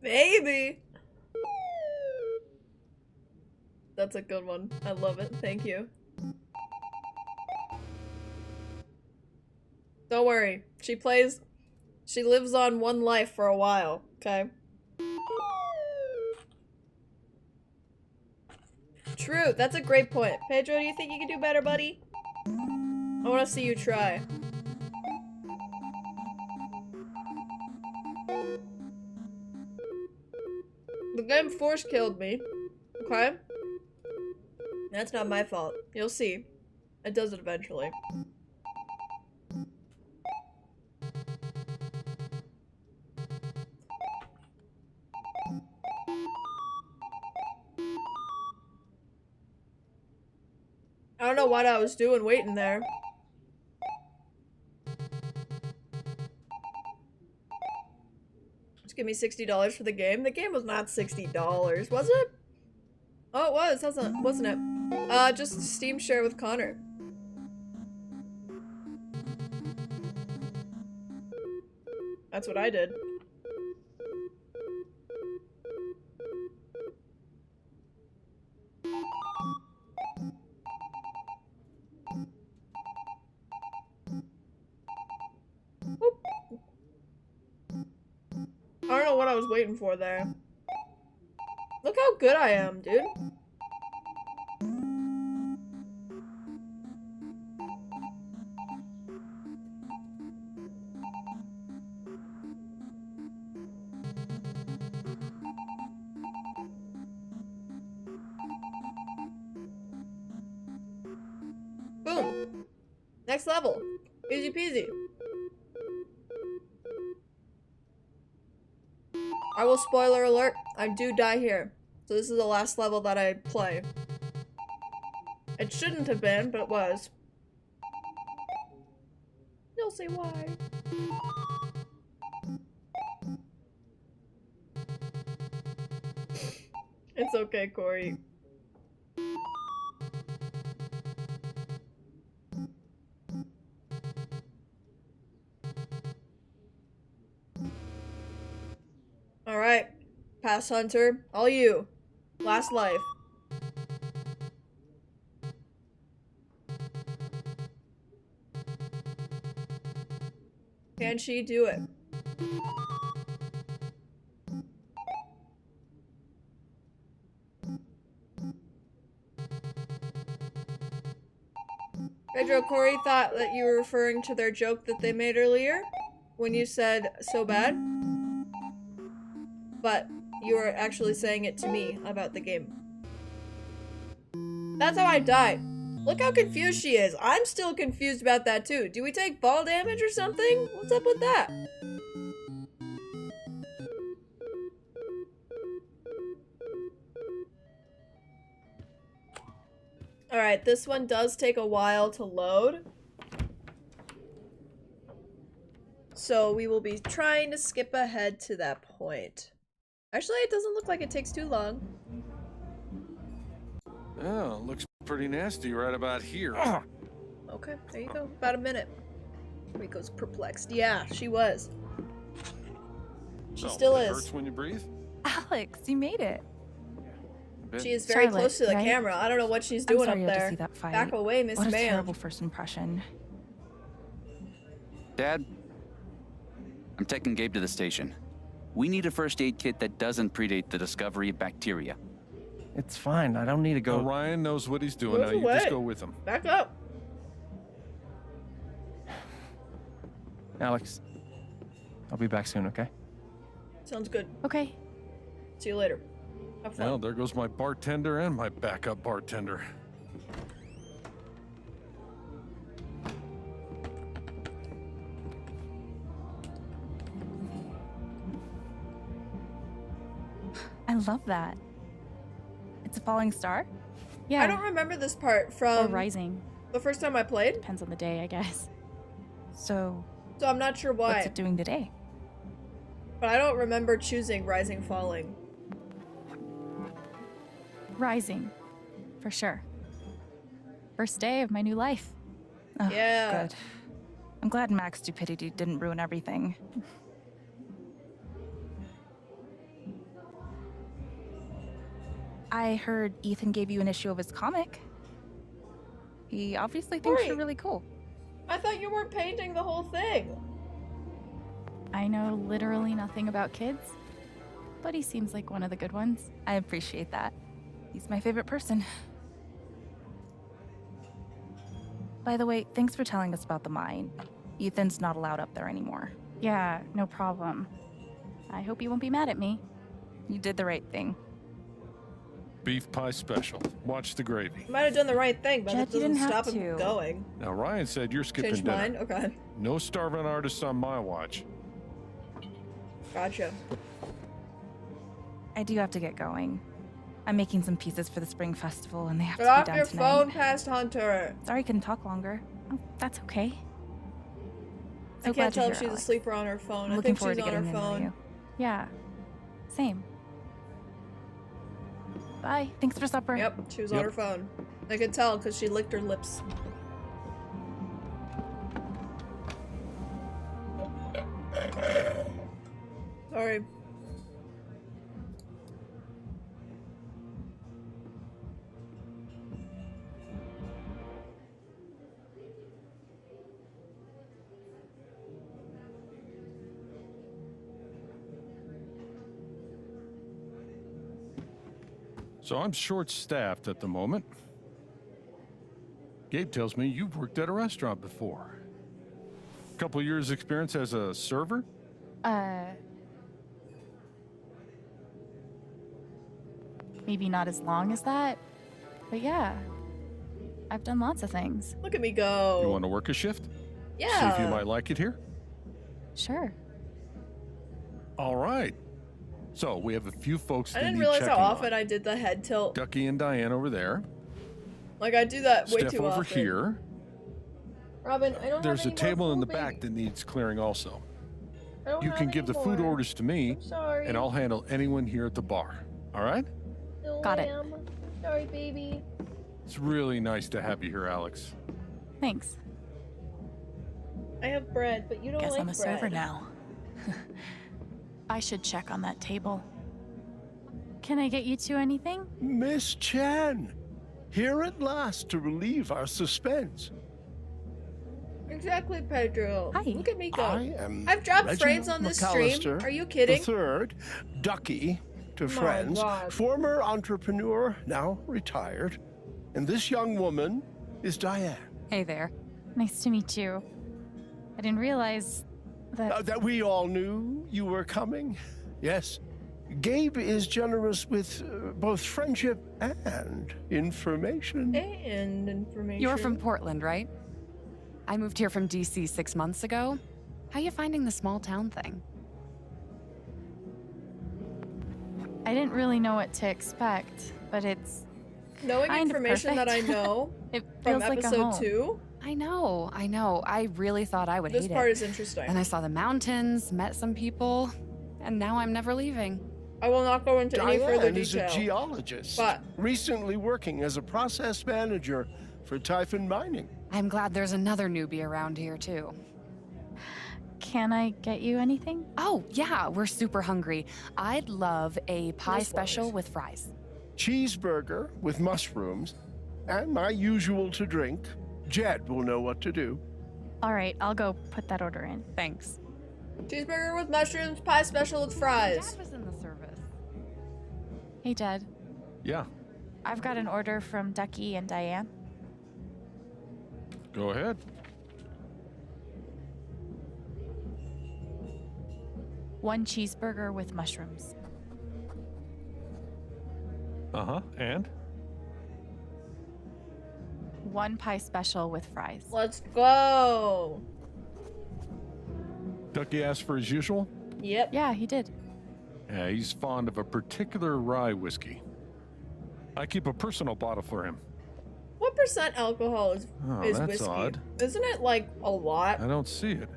Baby! That's a good one. I love it. Thank you. Don't worry. She lives on one life for a while, okay? True, that's a great point. Pedro, do you think you can do better, buddy? I want to see you try. The game force killed me, okay? That's not my fault. You'll see. It does it eventually. I don't know what I was doing waiting there. Just give me $60 for the game. The game was not $60, was it? Oh, it was, wasn't it? Just Steam share with Connor. That's what I did. I don't know what I was waiting for there. Look how good I am, dude. Next level. Easy peasy. I will spoiler alert. I do die here. So this is the last level that I play. It shouldn't have been, but it was. You'll see why. It's okay, Corey. Alright. Pass Hunter. All you. Last life. Can she do it? Pedro, Corey thought that you were referring to their joke that they made earlier when you said so bad. But you were actually saying it to me about the game. That's how I died. Look how confused she is. I'm still confused about that too. Do we take fall damage or something? What's up with that? Alright, this one does take a while to load. So we will be trying to skip ahead to that point. Actually, it doesn't look like it takes too long. Oh, looks pretty nasty right about here. Okay, there you go. About a minute. Rico's perplexed. Yeah, she was. She still it is. Hurts when you breathe? Alex, you made it. She is very Charlotte, close to the right? camera. I don't know what she's I'm doing sorry up you had to there. see that fight. Back away, Miss What a Ma'am. terrible first impression. Dad, I'm taking Gabe to the station. We need a first aid kit that doesn't predate the discovery of bacteria. It's fine. I don't need to go. Ryan knows what he's doing. Move Now you just away. go with him. Back up. Alex, I'll be back soon, okay? Sounds good. Okay. See you later. Have fun. Well, there goes my bartender and my backup bartender. I love that. It's a falling star? Yeah. I don't remember this part Or from rising. the first time I played, Depends on the day, I guess. So, so I'm not sure what's why. it doing today? But I don't remember choosing Rising Falling. Rising. For sure. First day of my new life. Oh, Yeah. Good. I'm glad Mac's stupidity didn't ruin everything. I heard Ethan gave you an issue of his comic. He obviously thinks you're Right. really cool. I thought you were painting the whole thing. I know literally nothing about kids, but he seems like one of the good ones. I appreciate that. He's my favorite person. By the way, thanks for telling us about the mine. Ethan's not allowed up there anymore. Yeah, no problem. I hope you won't be mad at me. You did the right thing. Beef pie special. Watch the gravy. You might have done the right thing, but Jed, it you doesn't didn't have stop him to. from going. Now, Ryan said you're skipping Change dinner. mine? Okay. No starving artists on my watch. Gotcha. I do have to get going. I'm making some pieces for the spring festival and they have Get to be off done your tonight. phone, past Hunter. Sorry I couldn't talk longer. Oh, that's okay. So I glad can't to tell hear, if she's Alex. asleep or on her phone. I'm I looking think forward she's to on her getting to know phone. you. Yeah, same. Bye. Thanks for supper. Yep, she was on Yep. her phone. I could tell because she licked her lips. Sorry. So I'm short-staffed at the moment. Gabe tells me you've worked at a restaurant before. Couple years experience as a server? Maybe not as long as that, but yeah. I've done lots of things. Look at me go. You want to work a shift? Yeah. See if you might like it here? Sure. All right. So we have a few folks I that didn't need realize how checking often on. I did the head tilt. Ducky and Diane over there. Like, I do that way Steph too over often. here. Robin, I don't There's have a any more table in the food, back baby. that needs clearing also. I don't You have can give any the food more. orders to me, I'm sorry. and I'll handle anyone here at the bar. All right? No, Got it. ma'am. Sorry, baby. It's really nice to have you here, Alex. Thanks. I have bread, but you don't Guess like I'm a bread. server now. I should check on that table. Can I get you two anything? Miss Chen, here at last to relieve our suspense. Exactly, Pedro. Hi. Look at me go. I am I've dropped Reginald frames on this stream. McAllister, Are you kidding? The third, Ducky to My friends, God. former entrepreneur, now retired. And this young woman is Diane. Hey there. Nice to meet you. I didn't realize that. That we all knew you were coming. Yes. Gabe is generous with both friendship and information. And information. You're from Portland, right? I moved here from DC 6 months ago. How you finding the small town thing? I didn't really know what to expect, but it's knowing kind of information that I perfect. know it from feels like a episode home. 2. I know. I really thought I would This hate part it. is interesting. And I saw the mountains, met some people, and now I'm never leaving. I will not go into any further Diane is a detail. geologist, But recently working as a process manager for Typhon Mining. I'm glad there's another newbie around here, too. Can I get you anything? Oh, yeah, we're super hungry. I'd love a pie Nice special boys. with fries. Cheeseburger with mushrooms, and my usual to drink. Jed will know what to do. All right, I'll go put that order in. Thanks. cheeseburger with mushrooms, pie special with fries. Dad was in the service. Hey, Jed. Yeah, I've got an order from Ducky and Diane. go ahead. One cheeseburger with mushrooms. Uh-huh, and? One pie special with fries. Let's go. Ducky asked for his usual? Yep. Yeah, he did. Yeah, he's fond of a particular rye whiskey. I keep a personal bottle for him. What percent alcohol is Oh, is that's whiskey? odd. Isn't it like a lot? I don't see it.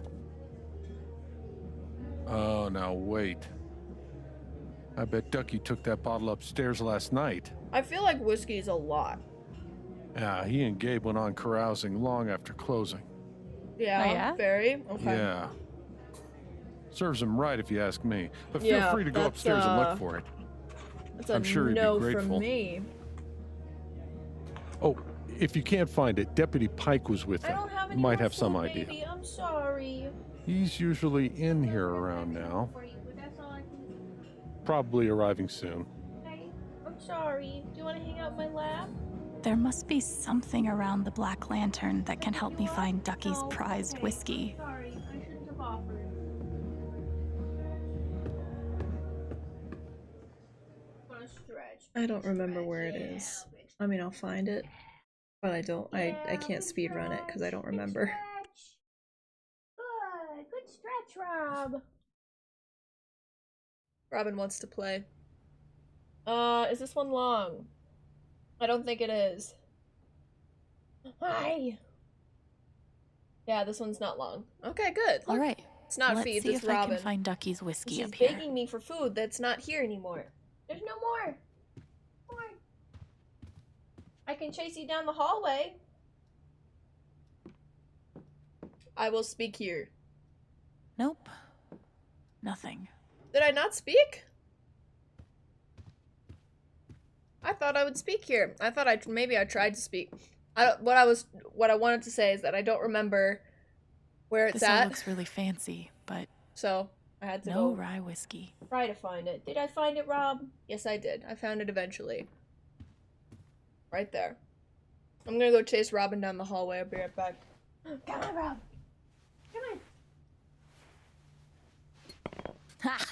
Oh, now wait. I bet Ducky took that bottle upstairs last night. I feel like whiskey is a lot. Yeah, he and Gabe went on carousing long after closing. Yeah. Oh, yeah? Very. Okay. Yeah. Serves him right if you ask me. But feel Yeah, free to go that's, upstairs and look for it. That's a I'm sure he'd be no grateful. from me. Oh, if you can't find it, Deputy Pike was with I him. don't have any Might more have some food, idea. baby. I'm sorry. He's usually in here around now. For you, but that's all I can do. Probably arriving soon. Okay. I'm sorry. Do you want to hang out in my lap? There must be something around the Black Lantern that can help me find Ducky's No? prized Okay. whiskey. Sorry, I shouldn't have offered. Wanna stretch? I don't remember where it is. I mean, I'll find it, but I don't. I can't speed run it because I don't remember. Good stretch, Rob. Robin wants to play. Is this one long? I don't think it is. Hi. Yeah, this one's not long. Okay, good. All Look, right. It's not Let's feeds, see it's if I Robin. can find Ducky's whiskey She's up here. begging me for food that's not here anymore. There's no more. More. I can chase you down the hallway. I will speak here. Nope. Nothing. Did I not speak? I thought I would speak here. I thought maybe I tried to speak. What I wanted to say is that I don't remember where it's This all at. looks really fancy, but So I had to no go rye whiskey. try to find it. Did I find it, Rob? Yes, I did. I found it eventually. Right there. I'm gonna go chase Robin down the hallway. I'll be right back. Come on, Rob. Come on. Ha!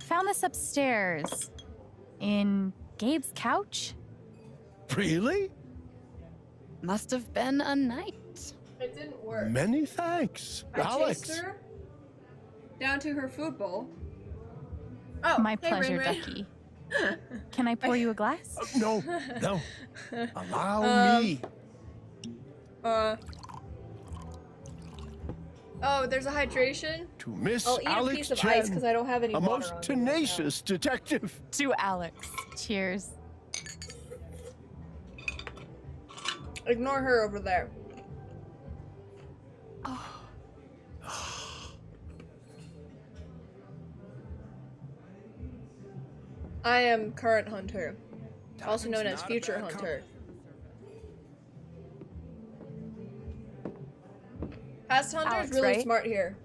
found this upstairs in Gabe's couch. Really? Must have been a night. It didn't work. Many thanks, I Alex. chased her down to her food bowl. Oh, My hey, pleasure, Rin Rin. Ducky. Can I pour you a glass? No, no. Allow me. Oh, there's a hydration. To Miss I'll eat Alex a piece of Chen, ice because I don't have any a water most on me. tenacious detective. To Alex. Cheers. Ignore her over there. I am current hunter, also known as future hunter. Past hunter Alex, is really right? smart here.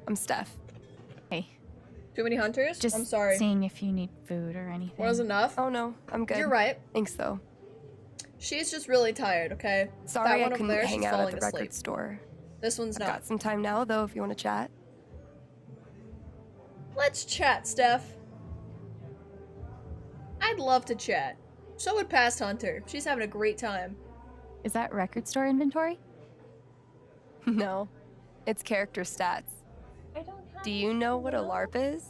I'm Steph. Hey. Too many hunters? Just I'm sorry. seeing if you need food or anything. Was enough? Oh no, I'm good. You're right. Thanks though. She's just really tired, okay? Sorry that I one over couldn't there, hang she's out at falling the asleep. record store. This one's I've not. got some time now though if you want to chat. Let's chat, Steph. I'd love to chat. So would Past Hunter. She's having a great time. Is that record store inventory? No. It's character stats. Do you know what a LARP is?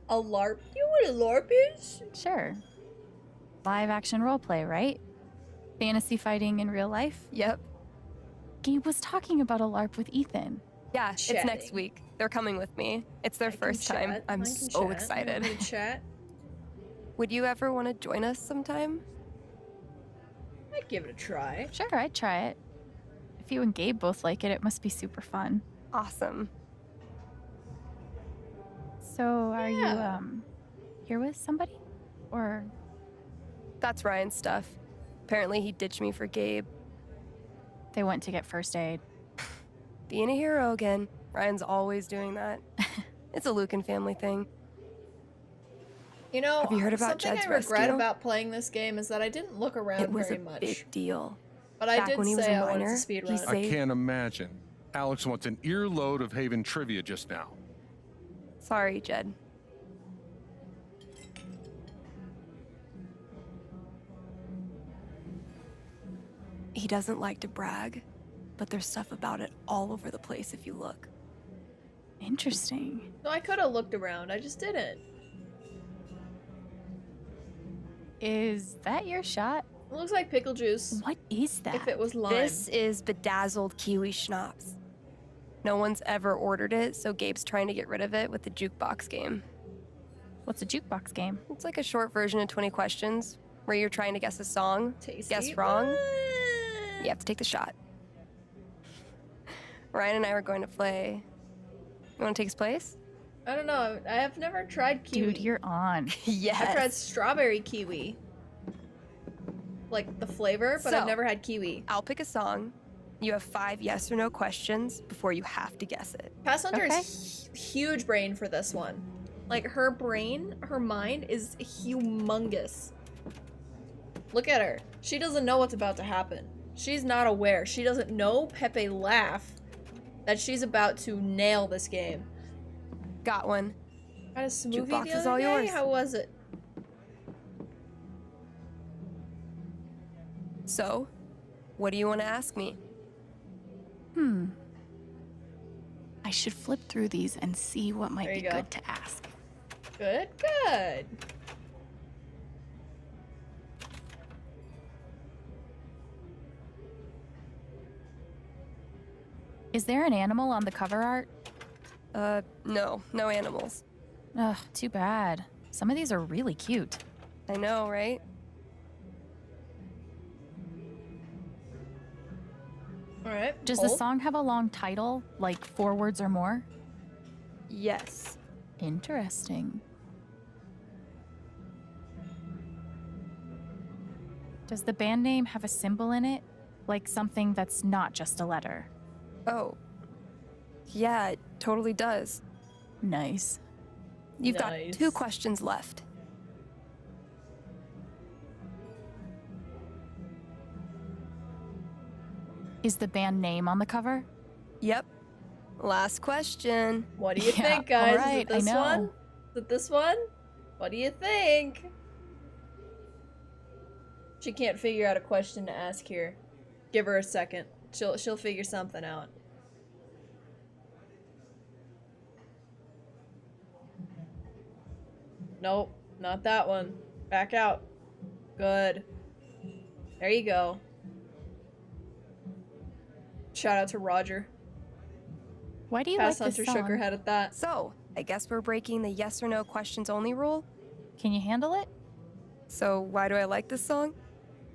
A LARP? Do you know what a LARP is? Sure. Live action roleplay, right? Fantasy fighting in real life? Yep. Gabe was talking about a LARP with Ethan. Yeah, it's next week. They're coming with me. It's their first time. I'm so excited. Chat. Would you ever want to join us sometime? I'd give it a try. Sure, I'd try it. If you and Gabe both like it, it must be super fun. Awesome. So, are you, here with somebody? Or... That's Ryan's stuff. Apparently he ditched me for Gabe. They went to get first aid. Being a hero again. Ryan's always doing that. It's a Lucan family thing. You know, Have you heard about something Jed's I regret rescue? about playing this game is that I didn't look around It was very a much. big deal. But I Back did when he was say a I wanted minor, to speed he run. saved- I can't imagine. Alex wants an earload of Haven trivia just now. Sorry, Jed. He doesn't like to brag, but there's stuff about it all over the place if you look. Interesting. No, I could have looked around. I just didn't. Is that your shot? It looks like pickle juice. What is that? If it was lime. This is bedazzled kiwi schnapps. No one's ever ordered it, so Gabe's trying to get rid of it with the jukebox game. What's a jukebox game? It's like a short version of 20 questions, where you're trying to guess a song. Tasty. Guess wrong, you have to take the shot. Ryan and I were going to play. You want to take his place? I don't know. I have never tried kiwi. Dude, you're on. Yes. I've tried strawberry kiwi. Like the flavor, but I've So- never had kiwi. I'll pick a song. You have 5 yes or no questions before you have to guess it. Past Hunter is huge brain for this one. Like her brain, her mind is humongous. Look at her. She doesn't know what's about to happen. She's not aware. She doesn't know Pepe laugh that she's about to nail this game. Got one. Had a smoothie Jukebox the is other all day? yours. How was it? So, what do you want to ask me? I should flip through these and see what might There be you go. good to ask. Good, good. Is there an animal on the cover art? No animals. Ugh, too bad. Some of these are really cute. I know, right? Alright. Does the song have a long title, like 4 words or more? Yes. Interesting. Does the band name have a symbol in it? Like something that's not just a letter? Oh. Yeah, it totally does. Nice. You've got Nice. 2 questions left. Is the band name on the cover? Yep. Last question. What do you Yeah, think, guys? alright, Is it this I know. one? Is it this one? What do you think? She can't figure out a question to ask here. Give her a second. She'll figure something out. Nope, not that one. Back out. Good. There you go. Shout out to Roger. Why do you Pass like this Hunter song? shook her head at that. So, I guess we're breaking the yes or no questions only rule? Can you handle it? So, why do I like this song?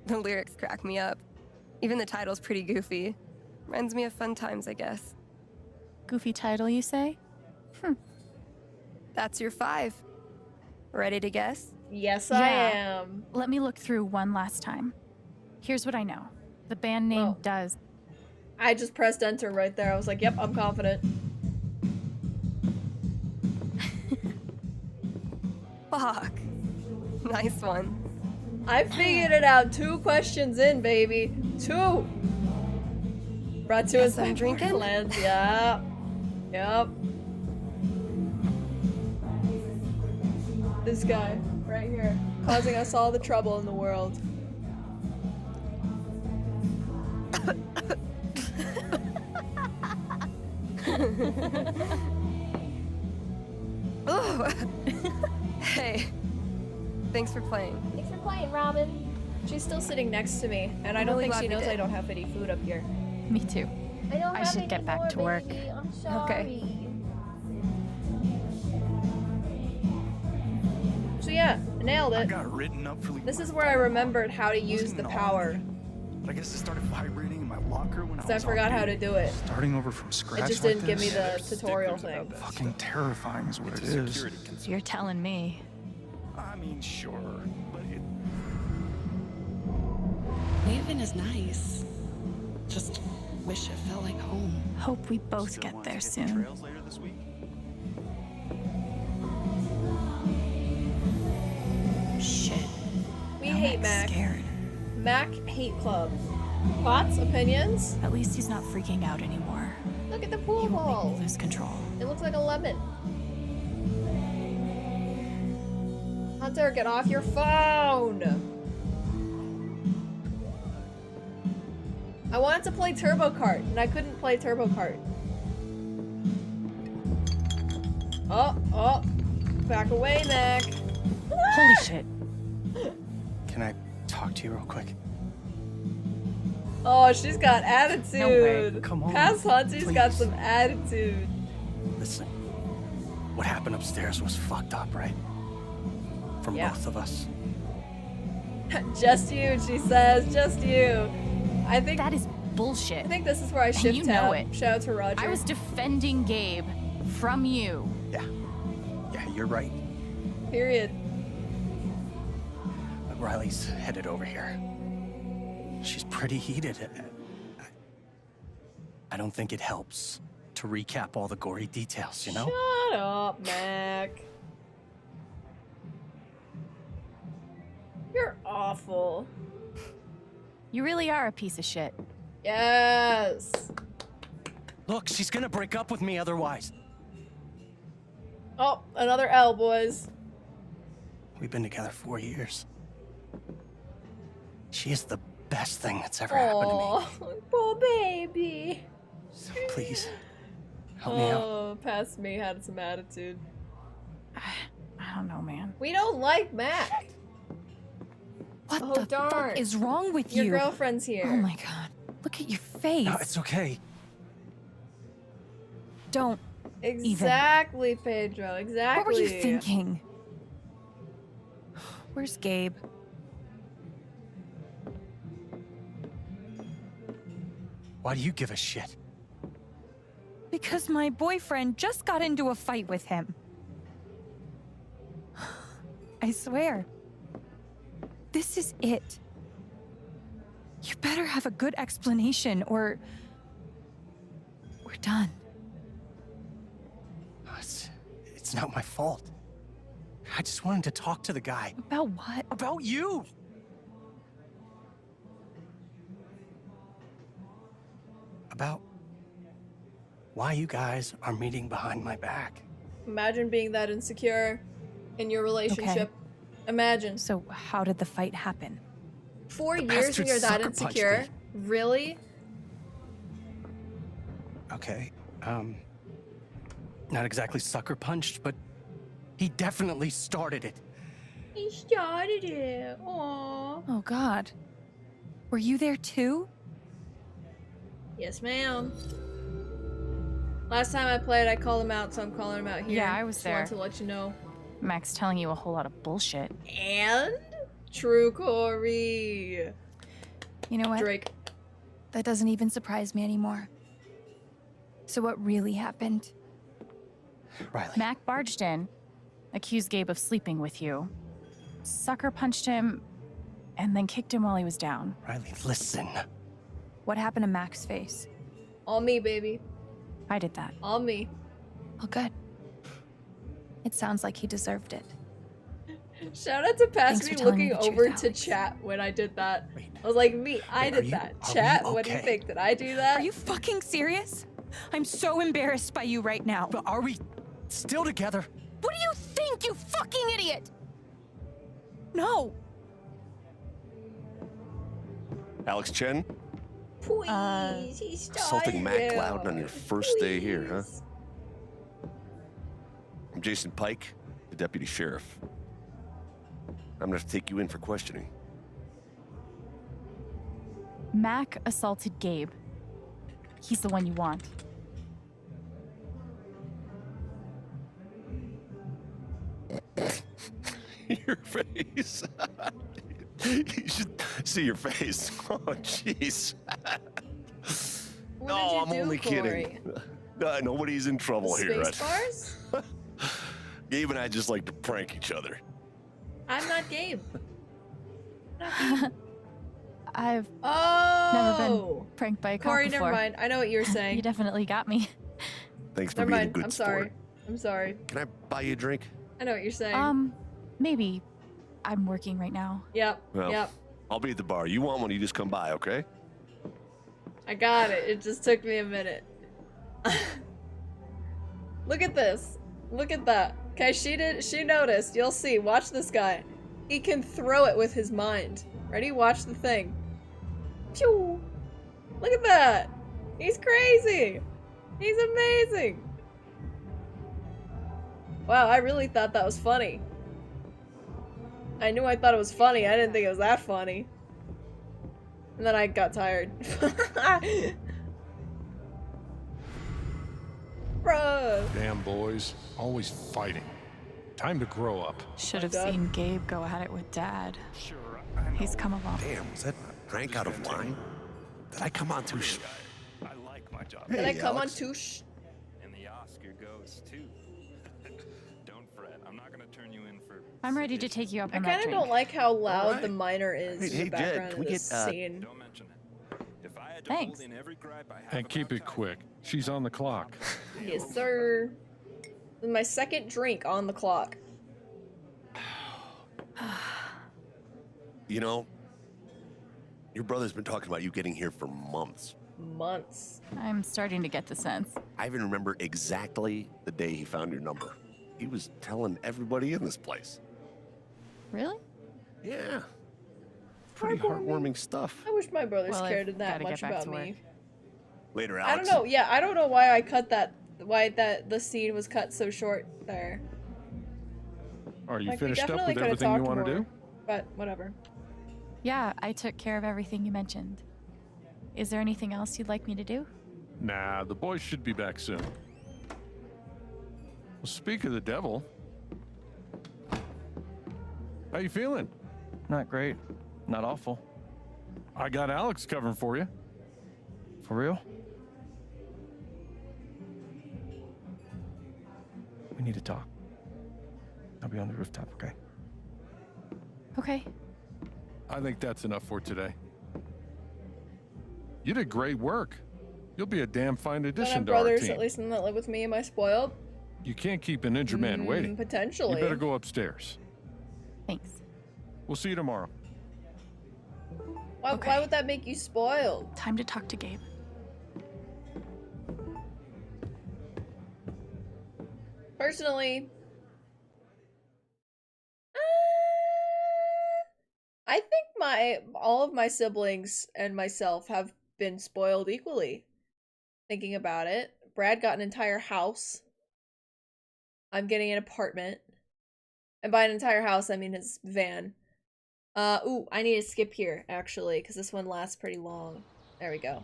The lyrics crack me up. Even the title's pretty goofy. Reminds me of fun times, I guess. Goofy title, you say? That's your 5. Ready to guess? Yes, I am. Let me look through one last time. Here's what I know. The band name does. I just pressed enter right there. I was like, yep, I'm confident. Fuck. Nice one. I figured it out 2 questions in, baby. 2! Brought to us I'm drinking? Plans. Yeah. Yep. This guy, right here, causing us all the trouble in the world. Oh. Hey. Thanks for playing. Thanks for playing, Robin. She's still sitting next to me, and I don't Really think glad she we knows did. I don't have any food up here. Me too. I don't I have should any get back more, to work. baby. I'm sorry. Okay. So yeah, I nailed I it. got written up for leaving This my is where I remembered how to Wasn't use the even on power. me. But I guess it started vibrating in my locker when I Because I was forgot on how to duty. do it. Starting over from scratch It just like didn't give me this? the tutorial thing. Fucking terrifying is what it is. You're telling me. I mean, sure, but it... Leaving is nice. Just wish it felt like home. Hope we both get there soon. later this week? Shit. We Now hate Mac's Mac. scared. Mac Hate Club. Thoughts? Opinions? At least he's not freaking out anymore. Look at the pool He won't make ball. me lose control. It looks like a lemon. Hunter, get off your phone! I wanted to play Turbo Kart, and I couldn't play Turbo Kart. Oh, back away, Mac. Holy shit. Can I talk to you real quick? Oh, she's got attitude. No way. Come on, Past Hunter's got please. some attitude. Listen, what happened upstairs was fucked up, right? From Yeah. both of us. Just you, she says. Just you. I think that is bullshit. I think this is where I And shift you know tab. it. Shout out to Roger. I was defending Gabe from you. Yeah, you're right. Period. But Riley's headed over here. She's pretty heated. I don't think it helps to recap all the gory details, you know? Shut up, Mac. You're awful. You really are a piece of shit. Yes. Look, she's gonna break up with me otherwise. Oh, another L, boys. We've been together 4 years. She is the best thing that's ever happened to me. Oh, poor baby. So please, help me out. Oh, past me had some attitude. I don't know, man. We don't like Mac. What Oh, the darn. fuck is wrong with Your you? girlfriend's here. Oh my god. Look at your face. No, it's okay. Don't. Exactly, Pedro. Exactly. What were you thinking? Where's Gabe? Why do you give a shit? Because my boyfriend just got into a fight with him. I swear. This is it. You better have a good explanation or we're done. It's not my fault. I just wanted to talk to the guy. About what? About you! About why you guys are meeting behind my back. Imagine being that insecure. in your relationship. Imagine. So how did the fight happen? 4 The years bastard and you're that sucker punched insecure? me. Really? Okay, not exactly sucker punched, but he definitely started it. He started it. Aww. Oh God. Were you there too? Yes, ma'am. Last time I played, I called him out, so I'm calling him out here. Yeah, I was Just there. wanted to let you know. Max telling you a whole lot of bullshit. And True Corey. You know what? Drake. That doesn't even surprise me anymore. So what really happened? Riley. Mac barged in, accused Gabe of sleeping with you, sucker punched him, and then kicked him while he was down. Riley, listen. What happened to Mac's face? All me, baby. I did that. All me. Oh, good. It sounds like he deserved it. Shout out to Thanks Pass for Me telling me looking the truth, over to Alex. chat when I did that. I was like, me, I did that. Chat, what do you think? Did I do that? Are you fucking serious? I'm so embarrassed by you right now. But are we still together? What do you think, you fucking idiot? No. Alex Chen, Please, he started assaulting Mac it. Loudon on your first day here, huh? I'm Jason Pike, the deputy sheriff. I'm gonna have to take you in for questioning. Mac assaulted Gabe. He's the one you want. Your face. You should see your face. Oh, jeez. What No, did you I'm do, only Corey? kidding. Nobody's in trouble here. Space bars? Gabe and I just like to prank each other. I'm not Gabe. I've Oh! never been pranked by a cop Corey, before. never mind. I know what you were saying. You definitely got me. Thanks for Never being mind. a good I'm sport. sorry. I'm sorry. Can I buy you a drink? I know what you're saying. Maybe. I'm working right now. Yep. Well, Yep. I'll be at the bar. You want one, you just come by, okay? I got it. It just took me a minute. Look at this. Look at that. Okay, she noticed. You'll see. Watch this guy. He can throw it with his mind. Ready? Watch the thing. Pew! Look at that. He's crazy. He's amazing. Wow, I really thought that was funny. I knew I thought it was funny. I didn't think it was that funny. And then I got tired. Bruh. Damn boys, always fighting. Time to grow up. Should have seen Gabe go at it with Dad. He's come a long way. Damn, was that drank out of line? Did I come on too I like my job. Did I come on touche? And the Oscar goes too. Don't fret. I'm not gonna turn you in for. I'm ready to take you up I on that kind of drink. don't like how loud Alright. the miner is in the Hey, Jed, background can of we this get, scene. Don't mention it. If I had to Thanks. hold in every gripe I have And keep it quick. She's on the clock. Yes, sir. This is my second drink on the clock. You know, your brother's been talking about you getting here for months. Months. I'm starting to get the sense. I even remember exactly the day he found your number. He was telling everybody in this place. Really? Yeah. Pretty heartwarming stuff. I wish my brothers Well, I've cared that gotta much get back about to me. work. Later, I Alex. don't know. Yeah, I don't know why I cut that. Why the scene was cut so short there. Are you Like, we finished up definitely with could've everything you talked want to more. do? But whatever. Yeah, I took care of everything you mentioned. Is there anything else you'd like me to do? Nah, the boys should be back soon. Well, speak of the devil. How you feeling? Not great. Not awful. I got Alex covering for you. For real? We need to talk. I'll be on the rooftop, okay? Okay. I think that's enough for today. You did great work. You'll be a damn fine Don't addition have to our brothers, team. at least none that live with me. Am I spoiled? You can't keep an injured man waiting. Potentially. You better go upstairs. Thanks. We'll see you tomorrow. Why would that make you spoiled? Time to talk to Gabe. Personally, all of my siblings and myself have been spoiled equally. Thinking about it, Brad got an entire house. I'm getting an apartment. And by an entire house, I mean his van. Ooh, I need to skip here, actually, because this one lasts pretty long. There we go.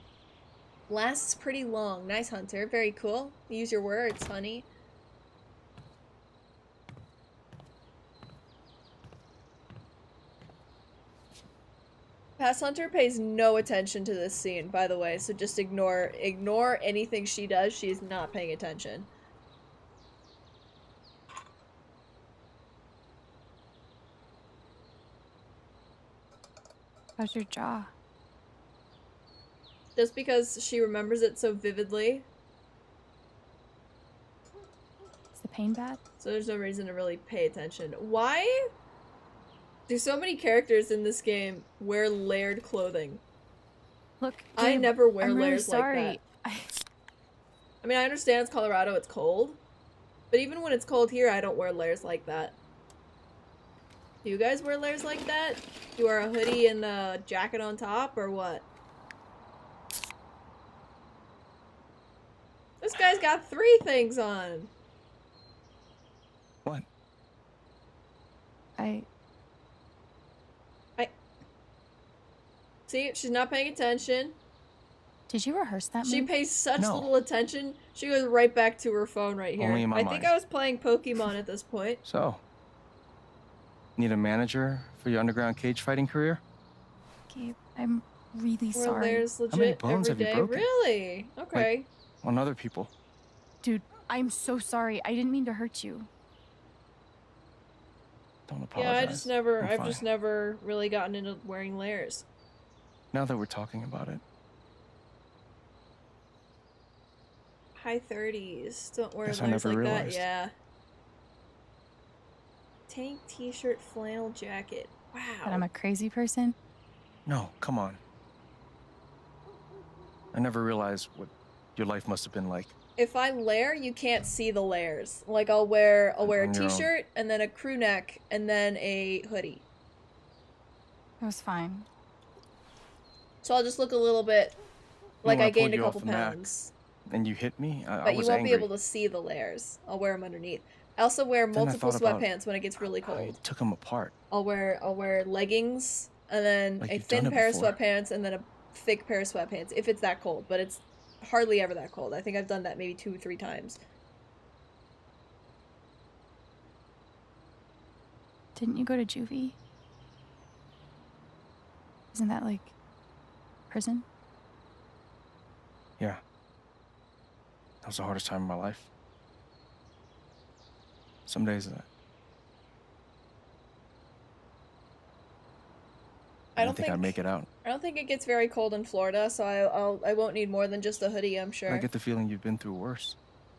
Lasts pretty long. Nice, Hunter. Very cool. Use your words, honey. Past Hunter pays no attention to this scene, by the way, so just ignore anything she does. She's not paying attention. How's your jaw? Just because she remembers it so vividly. Is the pain bad? So there's no reason to really pay attention. Why do so many characters in this game wear layered clothing? Look, I Gabe, never wear I'm really layers sorry. like that. I mean, I understand it's Colorado, it's cold. But even when it's cold here, I don't wear layers like that. Do you guys wear layers like that? You wear a hoodie and a jacket on top, or what? This guy's got 3 things on. What? See, she's not paying attention. Did you rehearse that She move? pays such No. little attention. She goes right back to her phone right here. Only in my I think mind. I was playing Pokemon at this point. So, need a manager for your underground cage fighting career? Gabe, I'm really Wear sorry. layers many legit bones every have you day. broken? Really? Okay. Like, on other people. Dude, I'm so sorry. I didn't mean to hurt you. Don't apologize. Yeah, I've I'm just fine. never really gotten into wearing layers. Now that we're talking about it, High 30s. Don't wear Guess I layers never like realized. that. Yeah. Tank t-shirt, flannel jacket. Wow. That I'm a crazy person? no, come on. I never realized what your life must have been like. If I layer, you can't see the layers. Like I'll wear a On your own. t-shirt and then a crew neck and then a hoodie. It was fine. So I'll just look a little bit like when I I pulled gained a you off couple the Mac, pounds. And you hit me? I But you was won't angry. be able to see the layers. I'll wear them underneath. I also wear Then I multiple thought about sweatpants when it gets really how you cold. took them apart. I'll wear leggings and then Like a you've done thin it pair of before. sweatpants and then a thick pair of sweatpants if it's that cold, but it's hardly ever that cold. I think I've done that maybe 2 or 3 times. Didn't you go to juvie? Isn't that like prison? Yeah. That was the hardest time of my life. Some days I didn't think I'd make it out. I don't think it gets very cold in Florida, so I won't need more than just a hoodie, I'm sure. I get the feeling you've been through worse.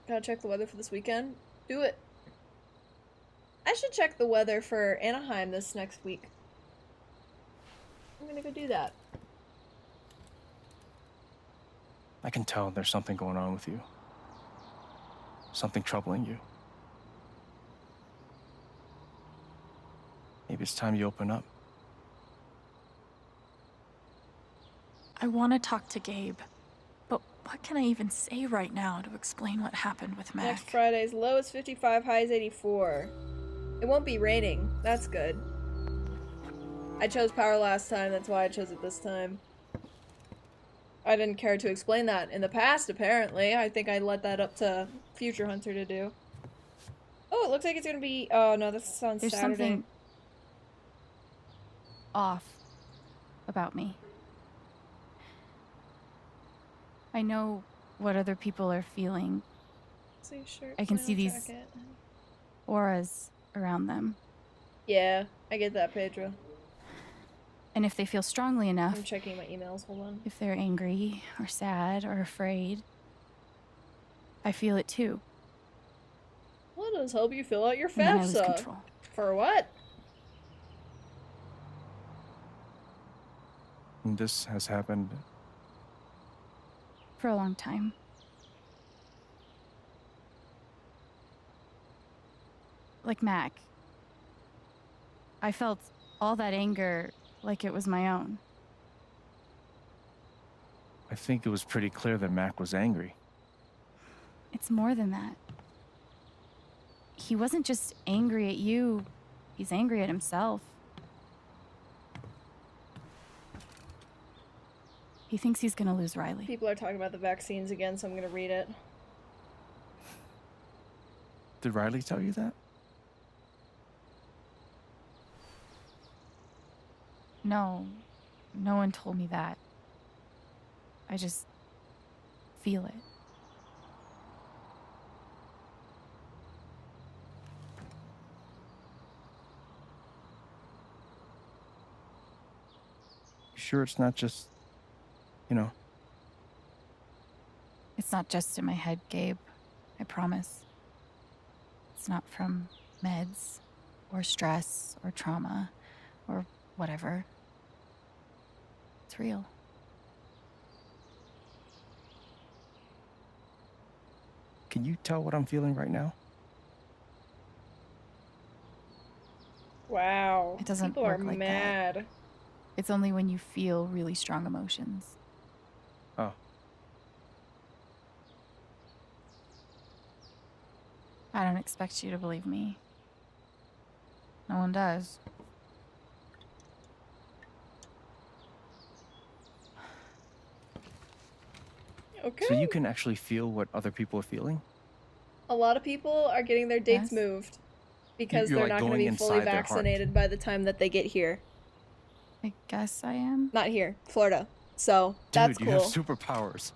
Gotta check the weather for this weekend. Do it. I should check the weather for Anaheim this next week. I'm gonna go do that. I can tell there's something going on with you. Something troubling you. Maybe it's time you open up. I want to talk to Gabe, but what can I even say right now to explain what happened with Mac? Next Friday's low is 55, high is 84. It won't be raining. That's good. I chose power last time, that's why I chose it this time. I didn't care to explain that in the past, apparently. I think I let that up to Future Hunter to do. Oh, it looks like it's gonna be... Oh, no, this is on There's Saturday. something off about me. I know what other people are feeling. Sleeve shirt, I can see flannel these jacket. auras around them. Yeah, I get that, Pedro. And if they feel strongly enough, I'm checking my emails, hold on. if they're angry or sad or afraid, I feel it too. Let us help you fill out your And then I lose FAFSA. control. For what? And this has happened. For a long time. Like Mac. I felt all that anger like it was my own. I think it was pretty clear that Mac was angry. It's more than that. He wasn't just angry at you, he's angry at himself. He thinks he's gonna lose Riley. People are talking about the vaccines again, so I'm gonna read it. Did Riley tell you that? No, no one told me that. I just feel it. You sure it's not just, you know? It's not just in my head, Gabe. I promise. It's not from meds, or stress, or trauma, or whatever. It's real. Can you tell what I'm feeling right now? Wow. It doesn't People work are like mad. that. It's only when you feel really strong emotions. Oh. I don't expect you to believe me. No one does. Okay. So you can actually feel what other people are feeling? A lot of people are getting their dates Yes. moved because You're, they're like, not going to going be fully inside their heart. vaccinated by the time that they get here. I guess I am. Not here, Florida. So Dude, that's you cool. have superpowers.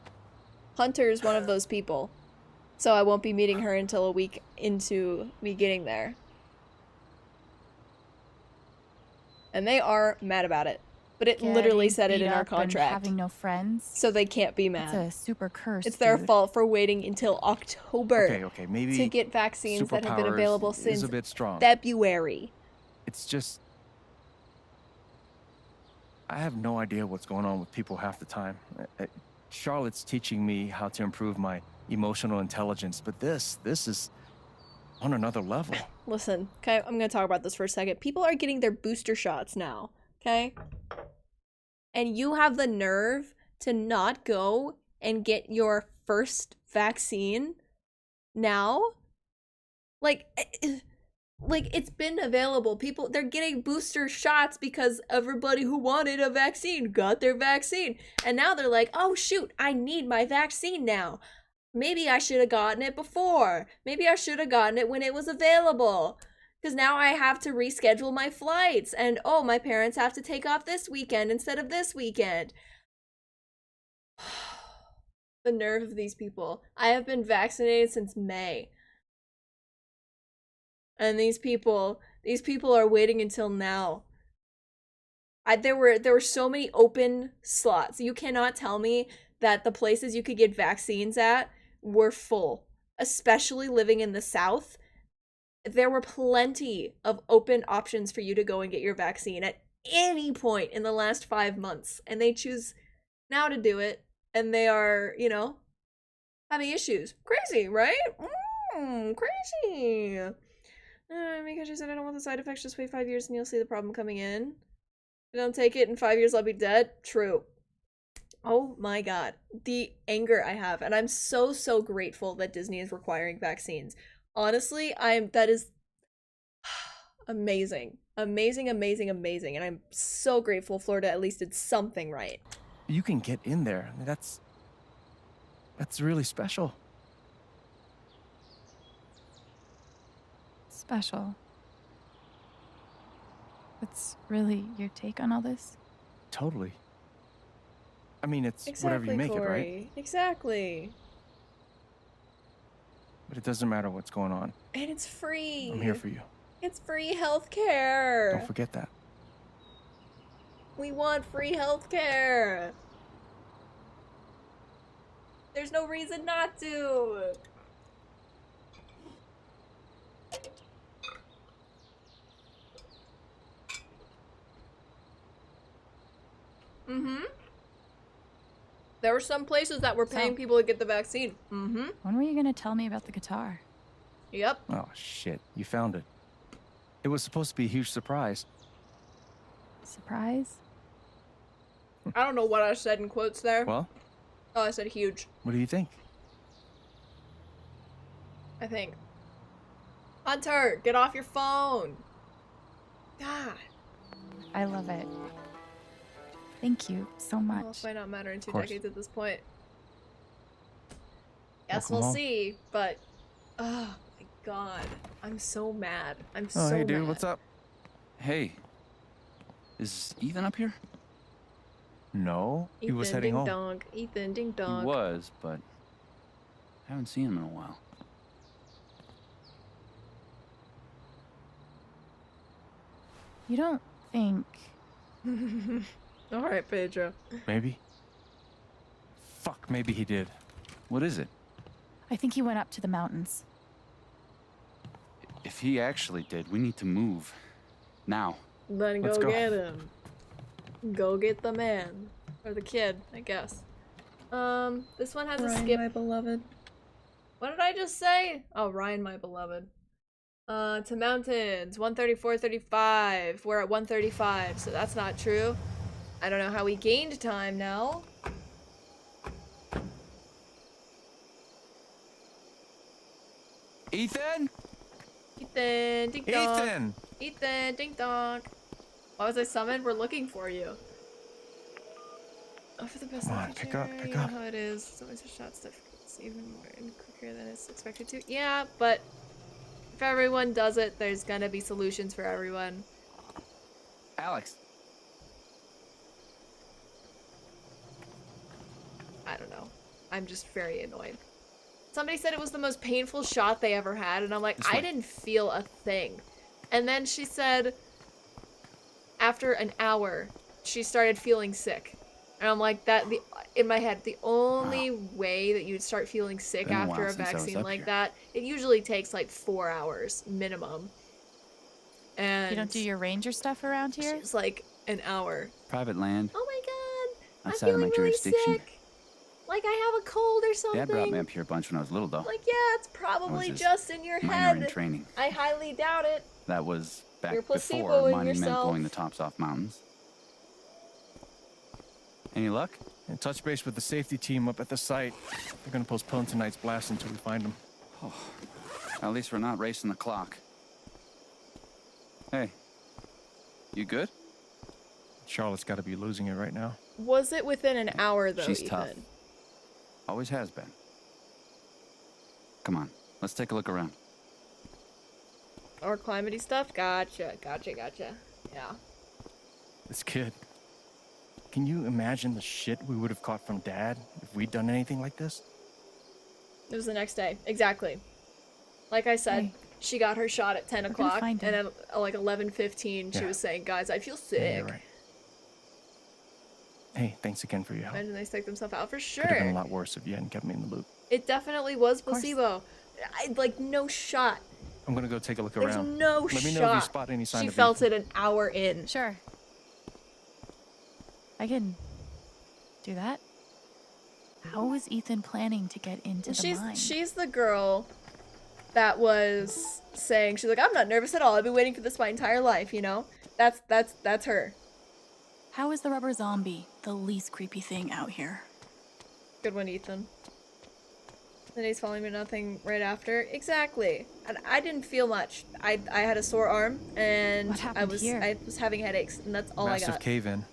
Hunter's one of those people. So I won't be meeting her until a week into me getting there. And they are mad about it. But it literally Getting said it beat in our up and contract. having no friends. So they can't be It's mad. a super curse. It's their dude. fault for waiting until October Okay, maybe to get vaccines that have been superpowers available is since a bit strong. February. It's just... I have no idea what's going on with people half the time. Charlotte's teaching me how to improve my emotional intelligence, but this is on another level. Listen, okay, I'm gonna talk about this for a second. People are getting their booster shots now, okay? And you have the nerve to not go and get your first vaccine now? Like it's been available. People, they're getting booster shots because everybody who wanted a vaccine got their vaccine. And now they're like, oh shoot, I need my vaccine now. Maybe I should have gotten it before. Maybe I should have gotten it when it was available. Because now I have to reschedule my flights. And oh, my parents have to take off this weekend instead of this weekend. The nerve of these people. I have been vaccinated since May. And these people are waiting until now. There were so many open slots. You cannot tell me that the places you could get vaccines at were full. Especially living in the South. There were plenty of open options for you to go and get your vaccine at any point in the last 5 months. And they choose now to do it. And they are, you know, having issues. Crazy, right? Crazy. Because she said, I don't want the side effects, just wait 5 years and you'll see the problem coming in. If I don't take it, in 5 years I'll be dead. True. Oh my god. The anger I have. And I'm so grateful that Disney is requiring vaccines. Honestly, that is amazing. Amazing. And I'm so grateful Florida at least did something right. You can get in there. That's really special. Special. That's really your take on all this? Totally. I mean, it's whatever you make it, right? Exactly. But it doesn't matter what's going on. And it's free. I'm here for you. It's free healthcare. Don't forget that. We want free healthcare. There's no reason not to. There were some places that were paying people to get the vaccine. When were you gonna tell me about the guitar? Yep. Oh, shit. You found it. It was supposed to be a huge surprise. Surprise? I don't know what I said in quotes there. Well, Oh, I said huge. what do you think? I think. Hunter, get off your phone. God. I love it. Thank you so Well, much. it might not matter in 2 course. decades at this point. Guess Welcome we'll home. see, but oh my god. I'm so mad. I'm Oh, so hey, dude, mad. what's up? Hey, is Ethan up here? No, he was Ethan, heading ding home. dong. Ethan, ding dong. He was, but haven't seen him in a while. You don't think... Alright, Pedro. Maybe. Fuck, maybe he did. What is it? I think he went up to the mountains. If he actually did, we need to move. Now. Then Let's go go. get him. Go get the man. Or the kid, I guess. This one has a Ryan, skip. my beloved. What did I just say? Oh, Ryan, my beloved. To mountains, 134.35. We're at 135, so that's not true. I don't know how we gained time now. Ethan? Ethan, ding dong. Ethan! Ethan, ding dong. Why was I summoned? We're looking for you. Oh, for the best Come on, feature, pick up, pick you know up. how it is. Sometimes a shot stuff gets even more and quicker than it's expected to. Yeah, but if everyone does it, there's gonna be solutions for everyone. Alex. I don't know. I'm just very annoyed. Somebody said it was the most painful shot they ever had, and I'm like, I didn't feel a thing. And then she said, after an hour, she started feeling sick. And I'm like, in my head, the only way that you'd start feeling sick Been a after while a since I was vaccine up like here. that, it usually takes like 4 hours minimum. And You don't do your ranger stuff around here? it's like an hour. Private land. Oh my god, I'm Outside of feeling my really jurisdiction. sick. Like I have a cold or something. Dad brought me up here a bunch when I was little, though. Like, yeah, it's probably just just in your minor in head. training. I highly doubt it. That was back You're before placeboing money meant yourself. blowing the tops off mountains. Any luck? And touch base with the safety team up at the site. They're gonna postpone tonight's blast until we find them. Oh, at least we're not racing the clock. Hey, you good? Charlotte's gotta be losing it right now. Was it within an hour though, She's Ethan? tough. Always has been. Come on, let's take a look around. Or climate-y stuff? Gotcha. Yeah. This kid. Can you imagine the shit we would have caught from Dad if we'd done anything like this? It was the next day. Exactly. Like I said, Hey. she got her shot at 10 gonna o'clock, find and him. at like 11:15, she Yeah. was saying, "Guys, I feel sick." Yeah, you're right. Hey, thanks again for your help. Imagine they psyched themselves out for Could have been a sure. lot worse if you hadn't kept me in the loop. It definitely was course. placebo. Like no shot. I'm gonna go take a look There's around. no Let me shot. know if you spot any sign She of felt Ethan. it an hour in. Sure. I can do that. How is Ethan planning to get into the mine? She's the girl that was saying, she's like, I'm not nervous at all. I've been waiting for this my entire life, you know? That's her. How is the rubber zombie the least creepy thing out here? Good one, Ethan. The day's following me, nothing right after. Exactly. And I didn't feel much. I had a sore arm and What happened here? I was having headaches, and that's all Massive I got. cave-in.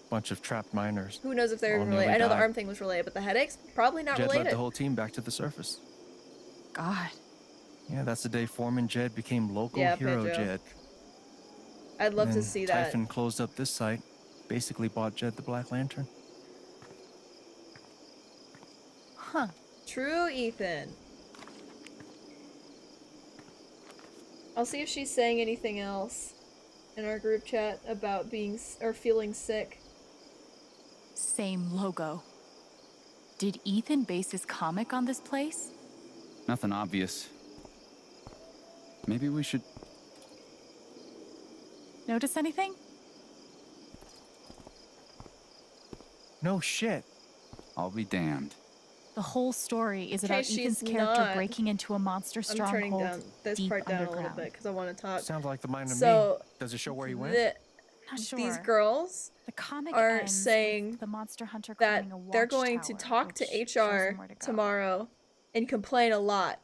Bunch of trapped miners. Who knows if they're All related? nearly I know the died. arm thing was related, but the headaches probably not Jed led related. the whole team back to the surface. God. Yeah, that's the day Foreman Jed became local Yeah, hero Pedro. Jed. I'd love to Then see that. Typhon closed up this site, basically bought Jed the Black Lantern. Huh. True, Ethan. I'll see if she's saying anything else in our group chat about being or feeling sick. Same logo. Did Ethan base his comic on this place? Nothing obvious. Maybe we should... Notice anything? No shit. I'll be damned. The whole story is Okay, about she's Ethan's character not. breaking into a monster I'm turning stronghold down this deep part down a underground. little bit because I want to talk. Sounds like the mind of So, me. Does it show where he went? The, Not these sure. girls The comic are ends with saying the monster hunter that climbing a they're going to watchtower, talk to which shows HR them where to go. tomorrow and complain a lot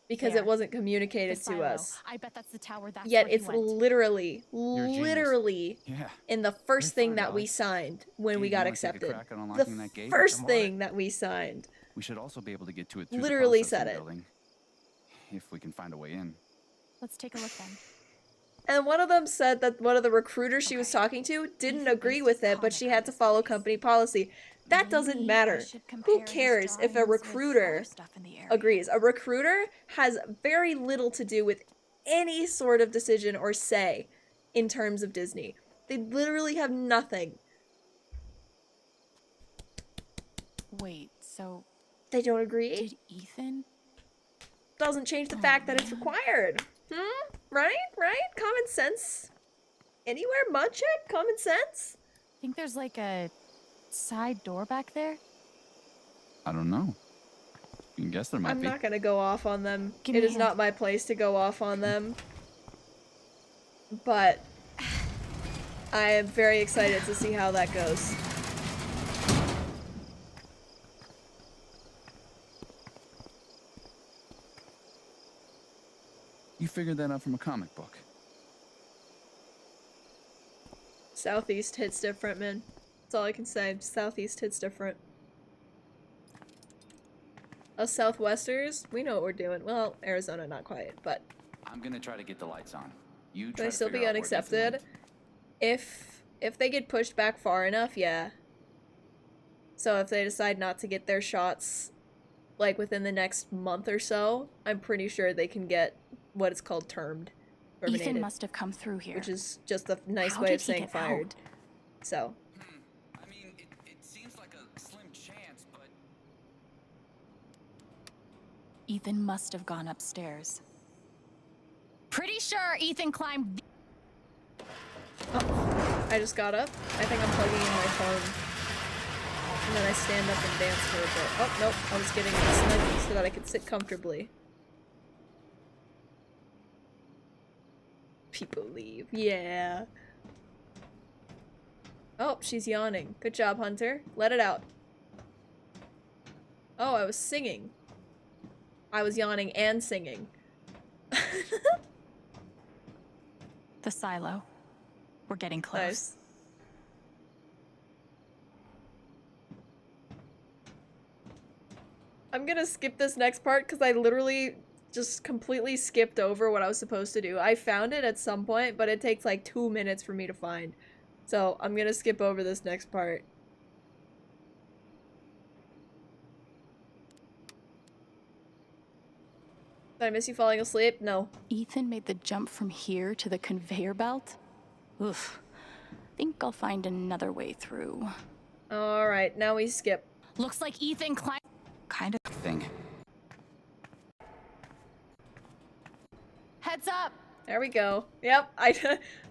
because it There. wasn't The communicated to silo. us. I bet that's the tower. That's Yet where he it's went. literally Yeah. in the first Very thing fine, that we Alex. signed when we Gabe, you got wanna take a accepted. crack at The unlocking that gate? first I'm on thing that we signed. We should also be able to get to it through Literally the said processing it. building, if we can find a way in. Let's take a look then. And one of them said that one of the recruiters she was talking to didn't agree with it, but she had to follow company policy. That doesn't Maybe I matter. should Who compare his cares if a drawings with recruiter other stuff in the area. agrees? A recruiter has very little to do with any sort of decision or say in terms of Disney. They literally have nothing. Wait, so They don't agree? did Ethan? Doesn't change the fact that it's required. Right? Right? Common sense. Anywhere? Mud check? Common sense? Think there's like a side door back there? I don't know. You can guess there might I'm be. not gonna go off on them. Give It me a is hand. not my place to go off on them. But I am very excited to see how that goes. You figured that out from a comic book. Southeast hits different, man. That's all I can say. Southeast hits different. Us Southwesters, we know what we're doing. Well, Arizona, not quite, but I'm gonna try to get the lights on. You could try I to still figure be out where Ethan unaccepted? went. If they get pushed back far enough, yeah. So if they decide not to get their shots, like within the next month or so, I'm pretty sure they can get what is called termed. Ethan Terminated, must have come through here. which is just a nice How way did of he saying get fired. out? So, I mean, it seems like a slim chance, but Ethan must have gone upstairs. Pretty sure Ethan climbed. I just got up. I think I'm plugging in my phone. And then I stand up and dance for a bit. Oh, nope. I was getting snuggy so that I could sit comfortably. People leave. Yeah. Oh, she's yawning. Good job, Hunter. Let it out. Oh, I was singing. I was yawning and singing. The silo. We're getting close. Nice. I'm gonna skip this next part because I literally just completely skipped over what I was supposed to do. I found it at some point, but it takes like 2 minutes for me to find. So I'm gonna skip over this next part. Did I miss you falling asleep? No. Ethan made the jump from here to the conveyor belt? Oof. Think I'll find another way through. Alright, now we skip. Looks like Ethan climbed. Kind of thing. Heads up! There we go. Yep,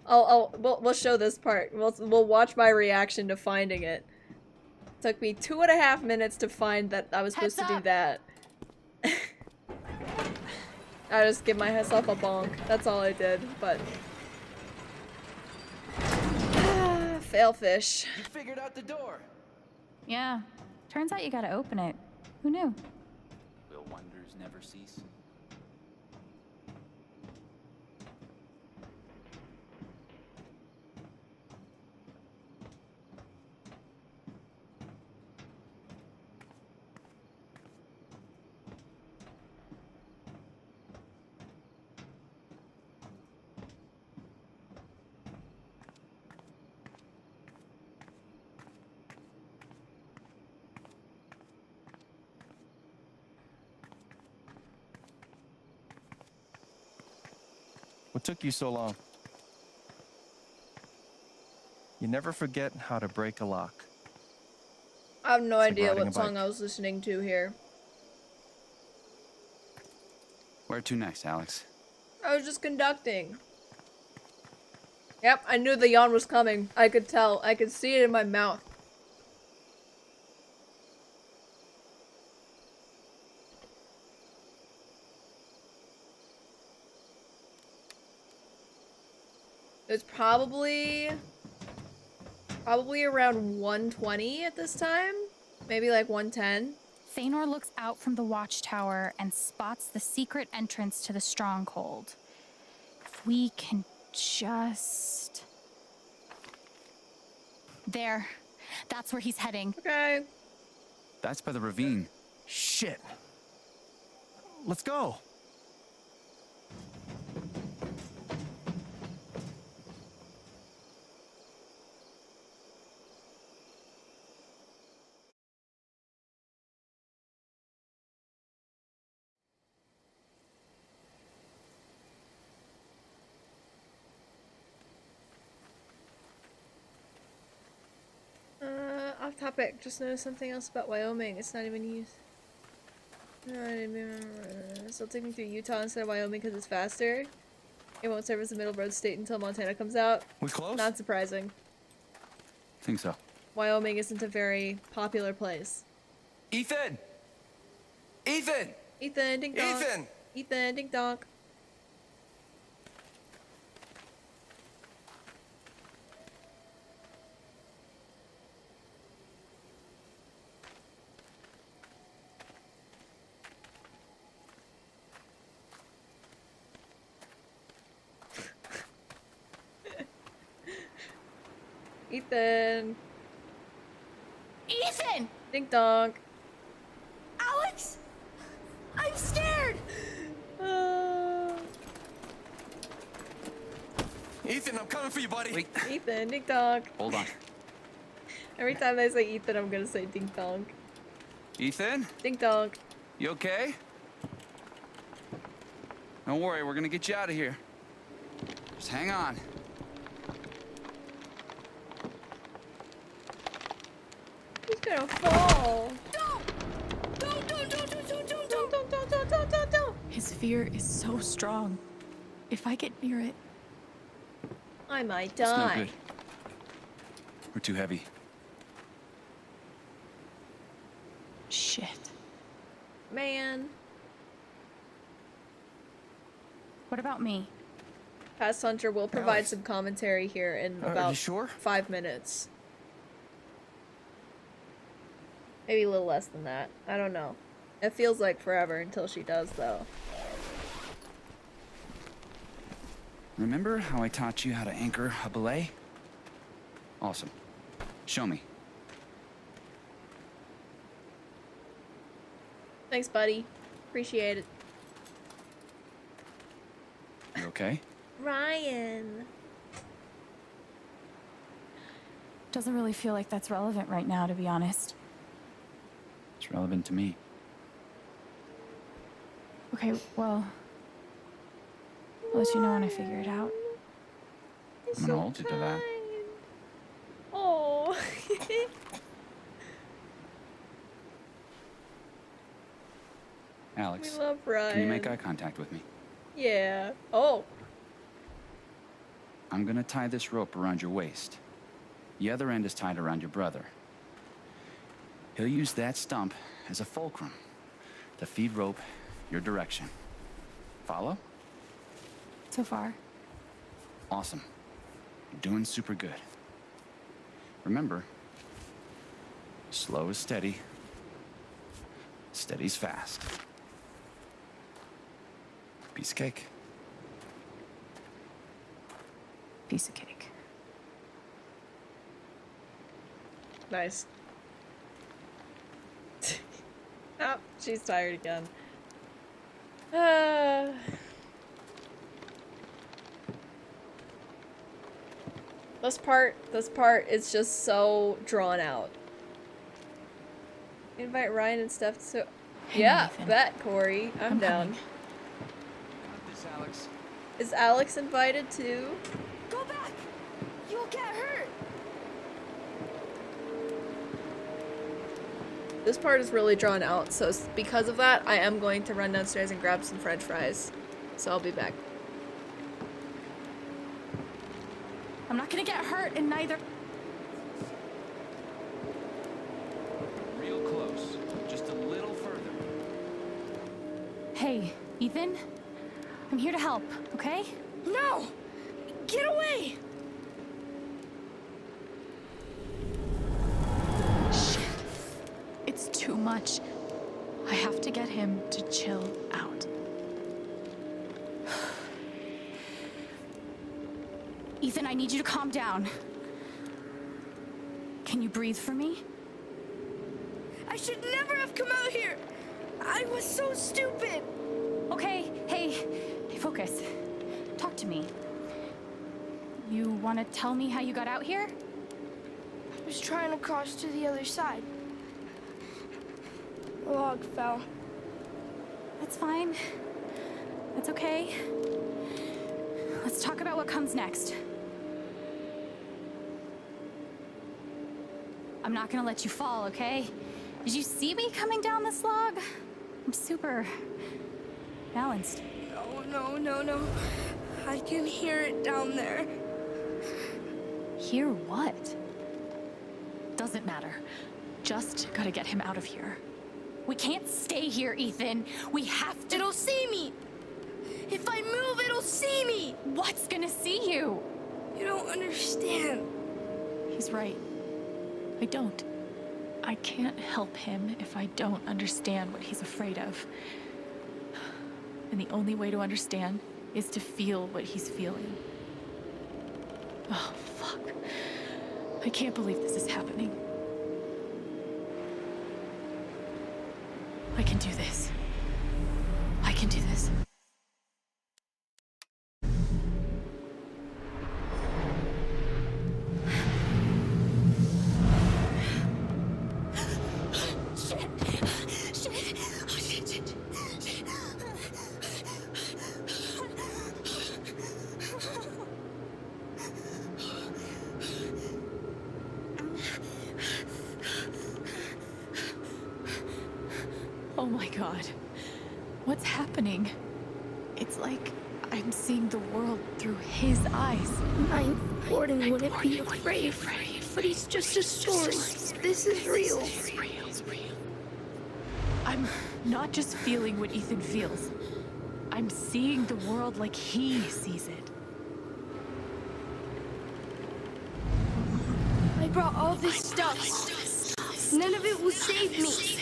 we'll show this part. We'll watch my reaction to finding it. Took me 2.5 minutes to find that I was supposed to do that. I just give myself a bonk. That's all I did, but fail fish. You figured out the door. Yeah. Turns out you gotta open it. Who knew? Will wonders never cease? What took you so long? You never forget how to break a lock. I have no It's like idea riding what a bike. song I was listening to here. Where to next, Alex? I was just conducting. Yep, I knew the yawn was coming. I could tell. I could see it in my mouth. It's probably around 120 at this time. Maybe like 110. Thanor looks out from the watchtower and spots the secret entrance to the stronghold. If we can just... There. That's where he's heading. Okay. That's by the ravine. Shit. Let's go. Off topic. Just noticed something else about Wyoming. It's not even used. Still take me through Utah instead of Wyoming because it's faster. It won't serve as a middle road state until Montana comes out. We close? Not surprising. Think so. Wyoming isn't a very popular place. Ethan! Ethan! Ethan, ding dong. Ethan! Ethan, ding dong. Ethan. Ethan! Ding dong. Alex! I'm scared! Ethan, I'm coming for you, buddy. Wait. Ethan, ding dong. Hold on. Every time I say Ethan, I'm gonna say ding dong. Ethan? Ding dong. You okay? Don't worry, we're gonna get you out of here. Just hang on. He's gonna fall. His fear is so strong. If I get near it, I might It's no die. good. We're too heavy. shit. Man. What about me? Past Hunter will provide some commentary here in Are about you sure? 5 minutes. Maybe a little less than that. I don't know. It feels like forever until she does, though. Remember how I taught you how to anchor a belay? Awesome. Show me. Thanks, buddy. Appreciate it. You okay? Ryan. Doesn't really feel like that's relevant right now, to be honest. It's relevant to me. Okay, well, I'll let you know when I figure it out. I'm gonna hold you to that. Oh. Alex, We love Ryan. can you make eye contact with me? Yeah. Oh. I'm gonna tie this rope around your waist. The other end is tied around your brother. He'll use that stump as a fulcrum to feed rope your direction. Follow? So far. Awesome. You're doing super good. Remember, slow is steady. Steady's fast. Piece of cake. Piece of cake. Nice. Oh, she's tired again. This part is just so drawn out. Invite Ryan and stuff to. Yeah, bet, Corey. I'm down. Got this, Alex. Is Alex invited too? Go back! You'll get hurt! This part is really drawn out, so because of that, I am going to run downstairs and grab some french fries. So I'll be back. I'm not gonna get hurt, and neither. Real close. Just a little further. Hey, Ethan? I'm here to help, okay? No! Get away! okay. Shit. It's too much. I have to get him to chill out. Ethan, I need you to calm down. Can you breathe for me? I should never have come out here. I was so stupid. Okay, hey, focus. Talk to me. You want to tell me how you got out here? I was trying to cross to the other side. The log fell. That's fine. That's okay. Let's talk about what comes next. I'm not gonna let you fall, okay? Did you see me coming down this log? I'm super balanced. No. I can hear it down there. Hear what? Doesn't matter. Just gotta get him out of here. We can't stay here, Ethan. We have to. It'll see me. If I move, it'll see me. What's gonna see you? You don't understand. He's right. I don't. I can't help him if I don't understand what he's afraid of. And the only way to understand is to feel what he's feeling. Oh, fuck. I can't believe this is happening. I can do this. I can do this. Oh my god. What's happening? It's like I'm seeing the world through his eyes. Ninth Warden wouldn't be afraid, but he's just a story. This is real. I'm not just feeling what Ethan feels. I'm seeing the world like he sees it. I brought all this stuff. None of it will save me.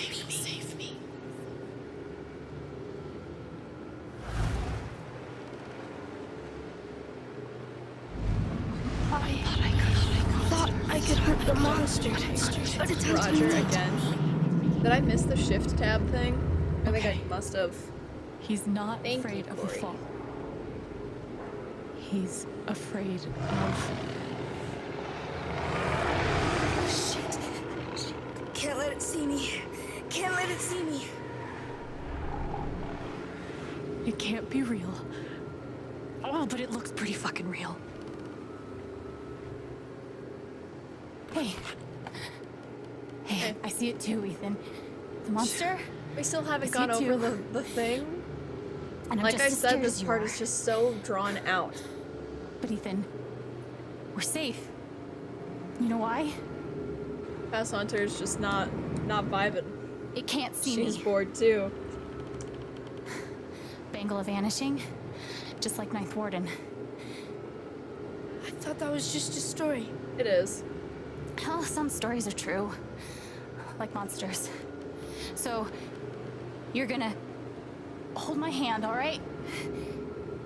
I could hurt the monster, but it's Roger again. Did I miss the shift tab thing? I think I must have. He's not afraid of the fall. He's afraid of... Shit. Can't let it see me. Can't let it see me. It can't be real. Oh, but it looks pretty fucking real. Hey, I see it too, Ethan. The monster? We still haven't gone over the thing. And like I said, this part is just so drawn out. But Ethan, we're safe. You know why? Pass Hunter's just not vibing. It can't see me. She's bored too. Bangla vanishing, just like Ninth Warden. I thought that was just a story. It is. Well, some stories are true. Like monsters. So, you're gonna hold my hand, all right?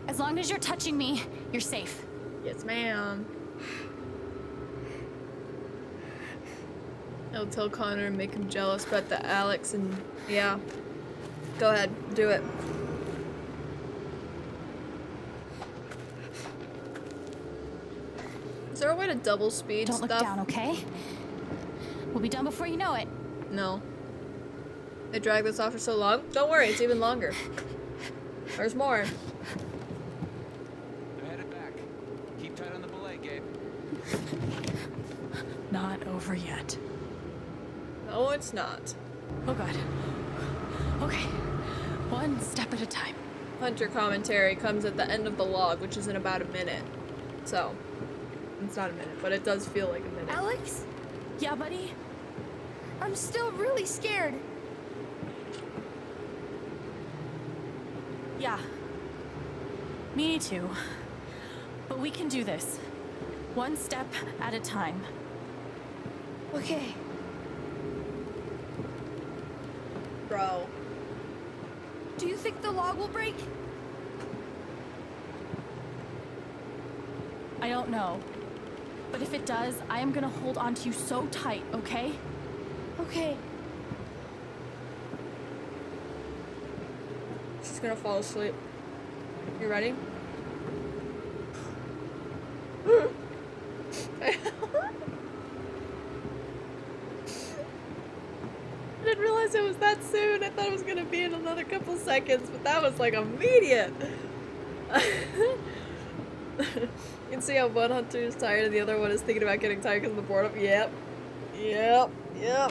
As long as you're touching me, you're safe. Yes, ma'am. I'll tell Connor and make him jealous about the Alex and yeah. Go ahead, do it. Is there a way to double speed Don't stuff? look down, okay? We'll be done before you know it. No. They dragged this off for so long. Don't worry, it's even longer. There's more. They're headed back. Keep tight on the belay, Gabe. Not over yet. No, it's not. Oh god. Okay. One step at a time. Hunter commentary comes at the end of the log, which is in about a minute. So, it's not a minute, but it does feel like a minute. Alex? Yeah, buddy? I'm still really scared. Yeah. Me too. But we can do this. One step at a time. Okay. Bro. Do you think the log will break? I don't know. But if it does, I am gonna hold on to you so tight, okay? Okay. She's gonna fall asleep. You ready? I didn't realize it was that soon. I thought it was gonna be in another couple seconds, but that was like immediate. You can see how one hunter is tired and the other one is thinking about getting tired because of the boredom. Yep. Yep. Yep. I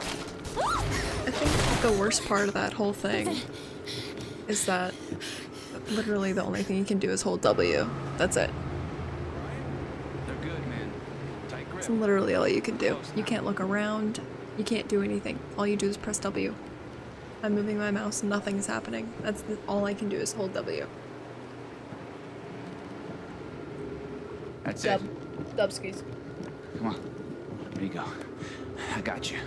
think the worst part of that whole thing is that literally the only thing you can do is hold W. That's it. They're good, man. Tight grip. It's literally all you can do. You can't look around. You can't do anything. All you do is press W. I'm moving my mouse, nothing's happening. All I can do is hold W. That's it. Dubskis. Come on. There you go. I got you.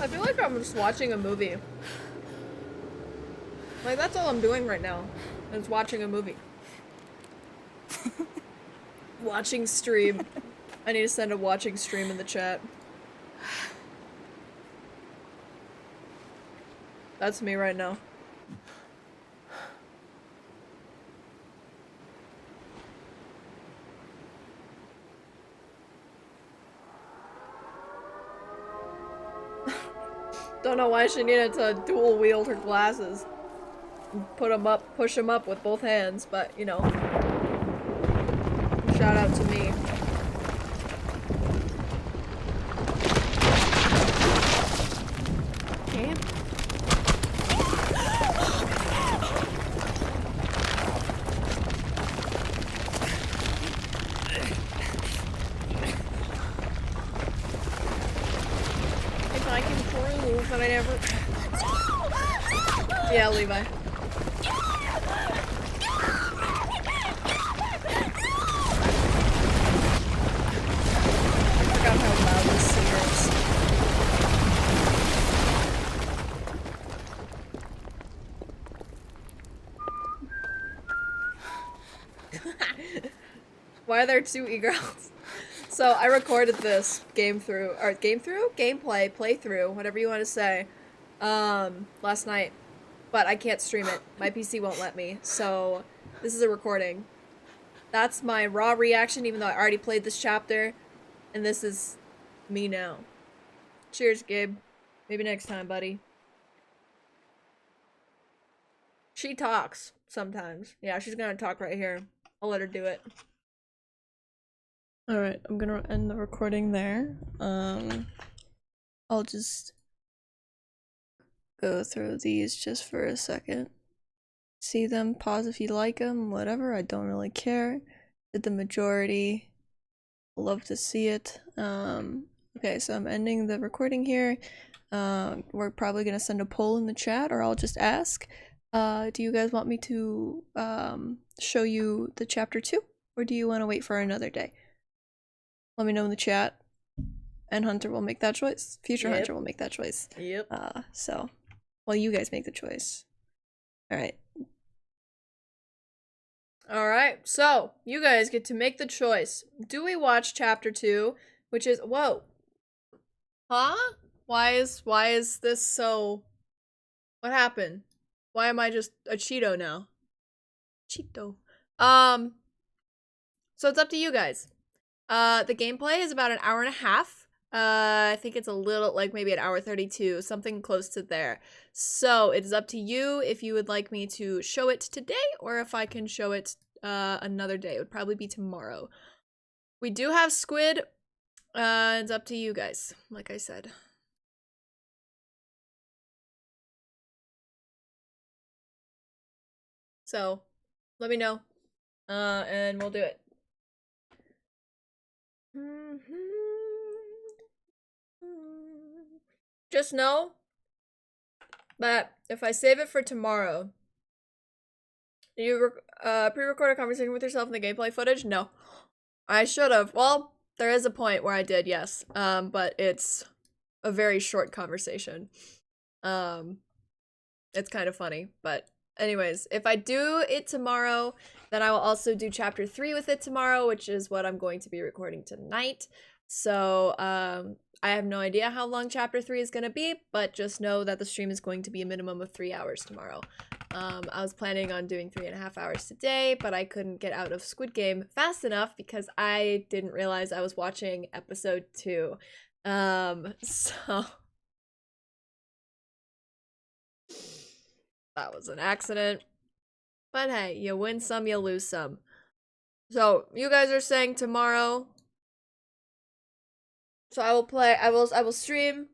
I feel like I'm just watching a movie. Like, that's all I'm doing right now. Is watching a movie. Watching stream. I need to send a watching stream in the chat. That's me right now. Don't know why she needed to dual wield her glasses. Put them up, push them up with both hands, but you know. Shout out to me. Gabe? If I can prove that I never... Yeah, Levi. I forgot how loud this singer is. Why are there two e-girls? So I recorded this gameplay, playthrough, whatever you want to say, last night, but I can't stream it. My PC won't let me, so this is a recording. That's my raw reaction, even though I already played this chapter, and this is me now. Cheers, Gabe. Maybe next time, buddy. She talks sometimes. Yeah, she's gonna talk right here. I'll let her do it. Alright, I'm gonna end the recording there. I'll just go through these just for a second. See them, pause if you like them, whatever, I don't really care. Did the majority. Love to see it. Okay, so I'm ending the recording here. We're probably gonna send a poll in the chat, or I'll just ask. Do you guys want me to show you the chapter 2? Or do you want to wait for another day? Let me know in the chat, and Hunter will make that choice. Future Hunter will make that choice. Yep. So, well, you guys make the choice. Alright. Alright, so, you guys get to make the choice. Do we watch chapter 2, which is- whoa. Huh? Why is this so- what happened? Why am I just a Cheeto now? Cheeto. So it's up to you guys. The gameplay is about an hour and a half. I think it's a little, like maybe an hour 32, something close to there. So it is up to you if you would like me to show it today or if I can show it another day. It would probably be tomorrow. We do have squid. It's up to you guys, like I said. So let me know, and we'll do it. Just know But if I save it for tomorrow, you pre-record a conversation with yourself in the gameplay footage? No. I should have. Well, there is a point where I did, yes. But it's a very short conversation. It's kind of funny, but anyways, if I do it tomorrow, then I will also do chapter 3 with it tomorrow, which is what I'm going to be recording tonight. So, I have no idea how long chapter 3 is going to be, but just know that the stream is going to be a minimum of 3 hours tomorrow. I was planning on doing 3.5 hours today, but I couldn't get out of Squid Game fast enough because I didn't realize I was watching episode 2. So that was an accident. But hey, you win some, you lose some. So, you guys are saying tomorrow. So I will stream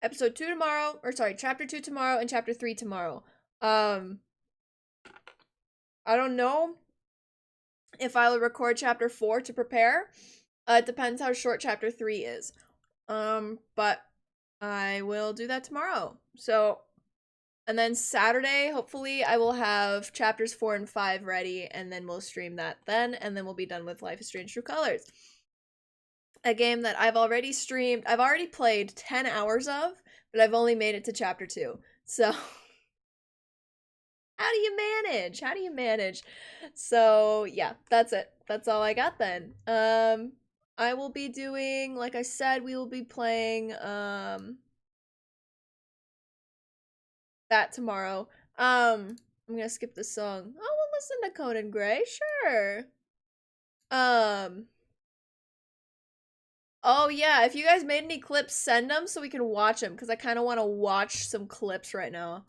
episode 2 tomorrow, or sorry, chapter 2 tomorrow and chapter 3 tomorrow. I don't know if I will record chapter 4 to prepare. It depends how short chapter 3 is. But I will do that tomorrow. So, and then Saturday, hopefully I will have chapters 4 and 5 ready, and then we'll stream that then, and then we'll be done with Life is Strange True Colors. A game that I've already streamed, I've already played 10 hours of, but I've only made it to chapter 2. So, how do you manage? How do you manage? So, yeah, that's it. That's all I got then. I will be doing, like I said, we will be playing, that tomorrow. I'm gonna skip the song. Oh, we'll listen to Conan Gray, sure. Oh yeah, if you guys made any clips, send them so we can watch them, because I kind of want to watch some clips right now.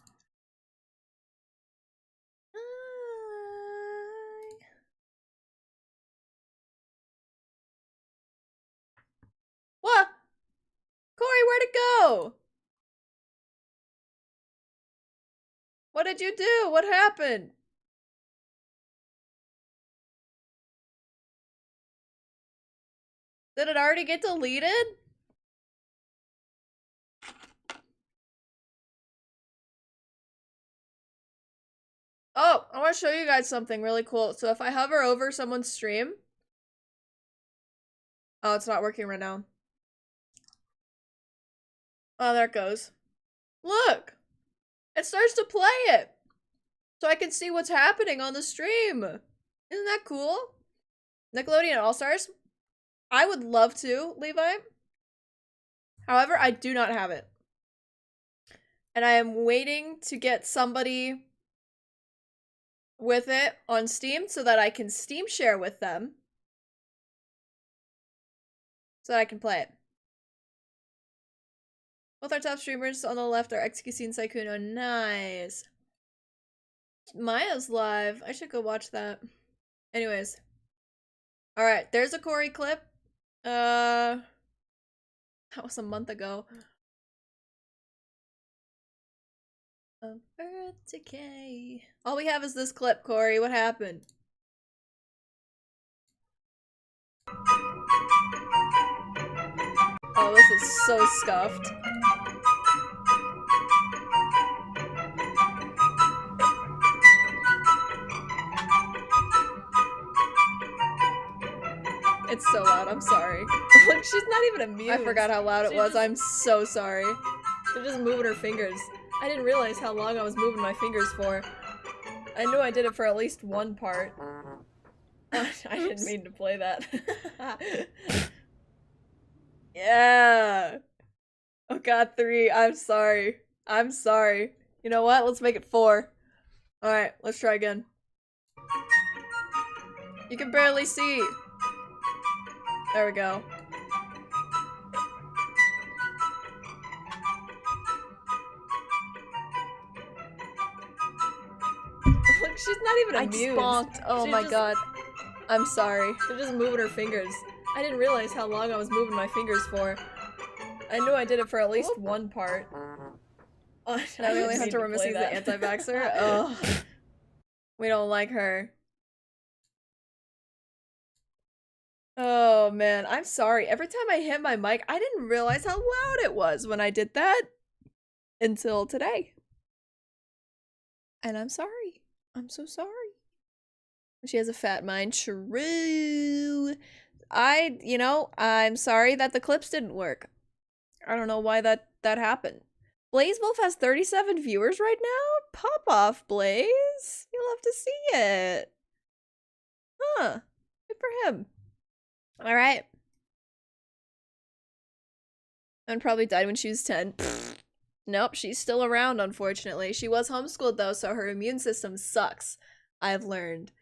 What? Corey, where'd it go? What did you do? What happened? Did it already get deleted? Oh, I want to show you guys something really cool. So if I hover over someone's stream... Oh, it's not working right now. Oh, there it goes. Look! It starts to play it! So I can see what's happening on the stream. Isn't that cool? Nickelodeon All-Stars? I would love to, Levi. However, I do not have it. And I am waiting to get somebody with it on Steam so that I can Steam share with them. So that I can play it. Both our top streamers on the left are XQC and Sykkuno. Nice. Maya's live. I should go watch that. Anyways. Alright, there's a Corey clip. That was a month ago. Of Earth Decay. All we have is this clip, Corey. What happened? Oh, this is so scuffed. It's so loud, I'm sorry. Look, she's not even amused. I forgot how loud it was, I'm so sorry. She's just moving her fingers. I didn't realize how long I was moving my fingers for. I knew I did it for at least one part. I didn't mean to play that. Yeah! Oh god, 3, I'm sorry. I'm sorry. You know what, let's make it 4. Alright, let's try again. You can barely see. There we go. Look, she's not even amused. I sponked. Oh my god. I'm sorry. She's just moving her fingers. I didn't realize how long I was moving my fingers for. I knew I did it for at least one part. Oh, now the only Hunter we're missing is the anti-vaxxer. Ugh. We don't like her. Oh man, I'm sorry. Every time I hit my mic, I didn't realize how loud it was when I did that until today. And I'm sorry. I'm so sorry. She has a fat mind. True. I'm sorry that the clips didn't work. I don't know why that happened. Blaze Wolf has 37 viewers right now? Pop off, Blaze. You'll have to see it. Huh. Good for him. Alright. And probably died when she was 10. Nope, she's still around, unfortunately. She was homeschooled, though, so her immune system sucks. I've learned.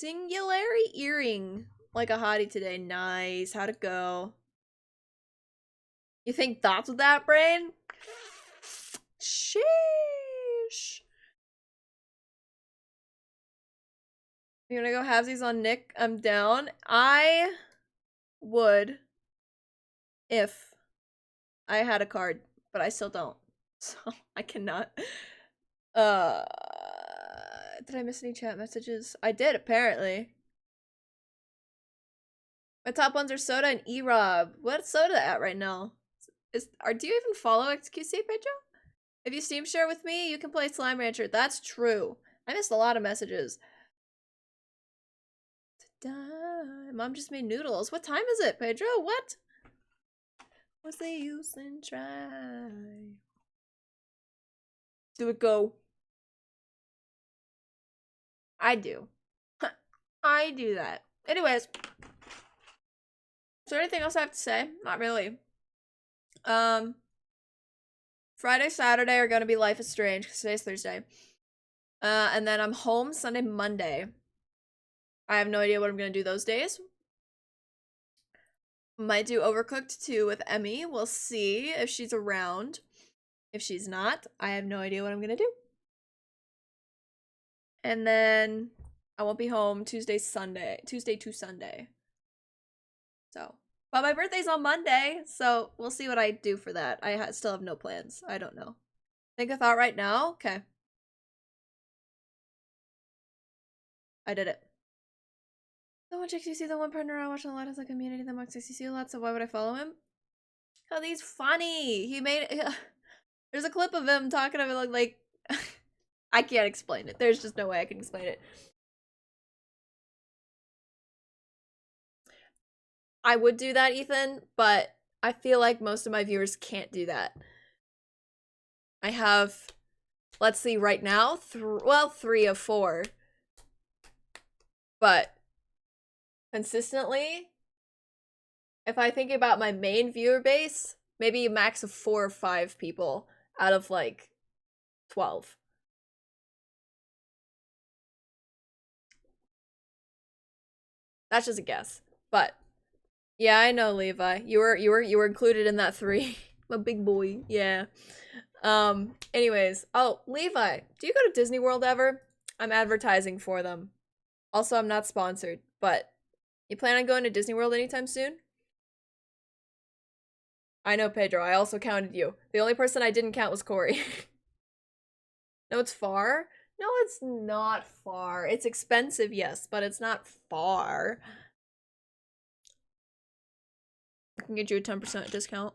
Singularity earring. Like a hottie today. Nice. How'd it go? You think that's with that brain? Sheesh. You gonna go halvesies on Nick? I'm down. I would if I had a card, but I still don't. So I cannot. Did I miss any chat messages? I did, apparently. My top ones are Soda and E-Rob. What's Soda at right now? Do you even follow XQC, Pedro? If you Steam share with me, you can play Slime Rancher. That's true. I missed a lot of messages. Mom just made noodles. What time is it, Pedro? What? What's the use in try? Do it go. I do. I do that. Anyways. Is there anything else I have to say? Not really. Friday, Saturday are gonna be Life is Strange because today's Thursday. And then I'm home Sunday, Monday. I have no idea what I'm gonna do those days. Might do Overcooked 2 with Emmy. We'll see if she's around. If she's not, I have no idea what I'm gonna do. And then I won't be home Tuesday to Sunday. So, but my birthday's on Monday, so we'll see what I do for that. I still have no plans. I don't know. Think a thought right now? Okay. I did it. The one XQC, the one partner I watch a lot is a community that watches XQC a lot, so why would I follow him? Because he's funny. He made there's a clip of him talking about like I can't explain it. There's just no way I can explain it. I would do that, Ethan, but I feel like most of my viewers can't do that. I have, let's see, right now, 3 of 4. But consistently, if I think about my main viewer base, maybe a max of 4 or 5 people out of like 12. That's just a guess, but yeah, I know, Levi. You were included in that 3. I'm a big boy. Yeah. Anyways, oh, Levi, do you go to Disney World ever? I'm advertising for them. Also, I'm not sponsored, but you plan on going to Disney World anytime soon? I know, Pedro. I also counted you. The only person I didn't count was Corey. No, it's far. No, it's not far. It's expensive, yes, but it's not far. I can get you a 10% discount.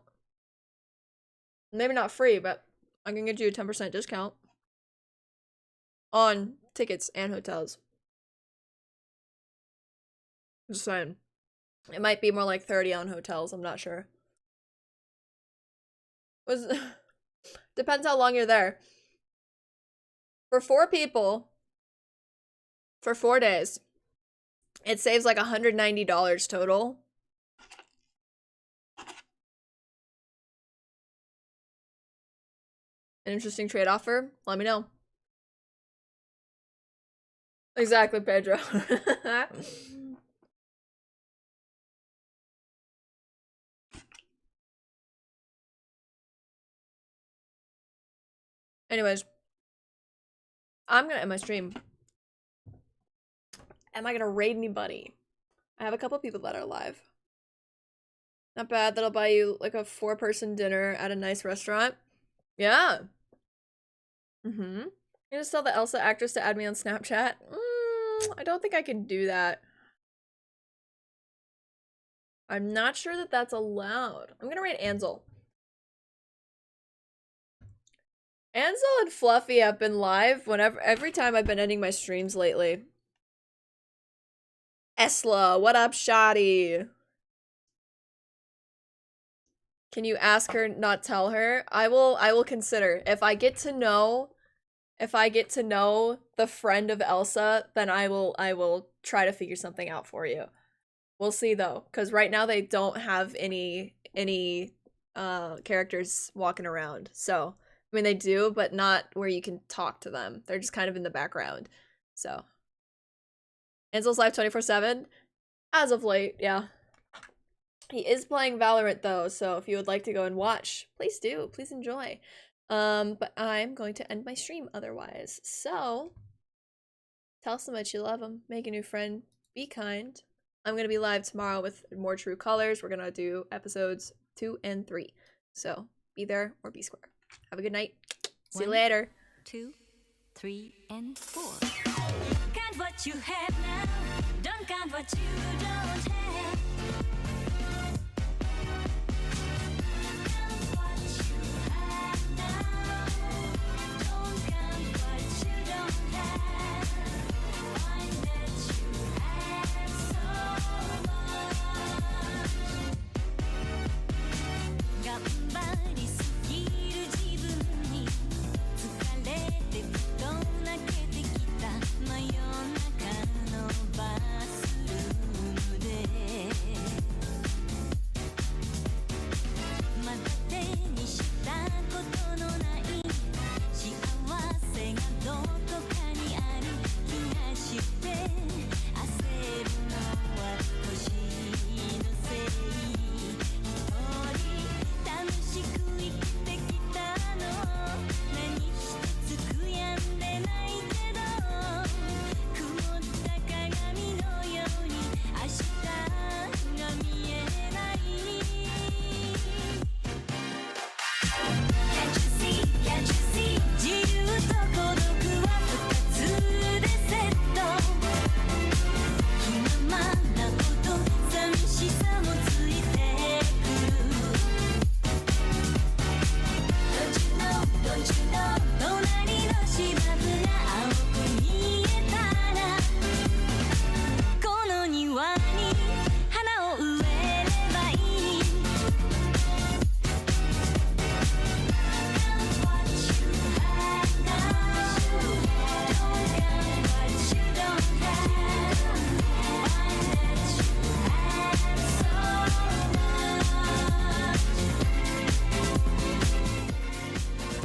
Maybe not free, but I can get you a 10% discount on tickets and hotels. Just saying. It might be more like 30 on hotels, I'm not sure. Depends how long you're there. For 4 people, for 4 days, it saves like $190 total. An interesting trade offer? Let me know. Exactly, Pedro. Anyways, I'm gonna end my stream. Am I gonna raid anybody? I have a couple people that are live. Not bad. That'll buy you like a 4-person dinner at a nice restaurant. Yeah. You just tell the Elsa actress to add me on Snapchat? I don't think I can do that. I'm not sure that that's allowed. I'm gonna rate Ansel. Ansel and Fluffy have been live every time I've been ending my streams lately. Esla, what up, Shoddy? Can you ask her, not tell her? I will consider. If I get to know the friend of Elsa, then I will try to figure something out for you. We'll see though, because right now they don't have any characters walking around. So, I mean they do, but not where you can talk to them. They're just kind of in the background. So, Ansel's live 24/7 as of late, yeah. He is playing Valorant though, so if you would like to go and watch, please do. Please enjoy. But I'm going to end my stream otherwise. So, tell somebody you love them, make a new friend, be kind. I'm going to be live tomorrow with more True Colors. We're going to do episodes 2 and 3. So, be there or be square. Have a good night. See you later. 2, 3, and 4. Count what you have now. Don't count what you don't have.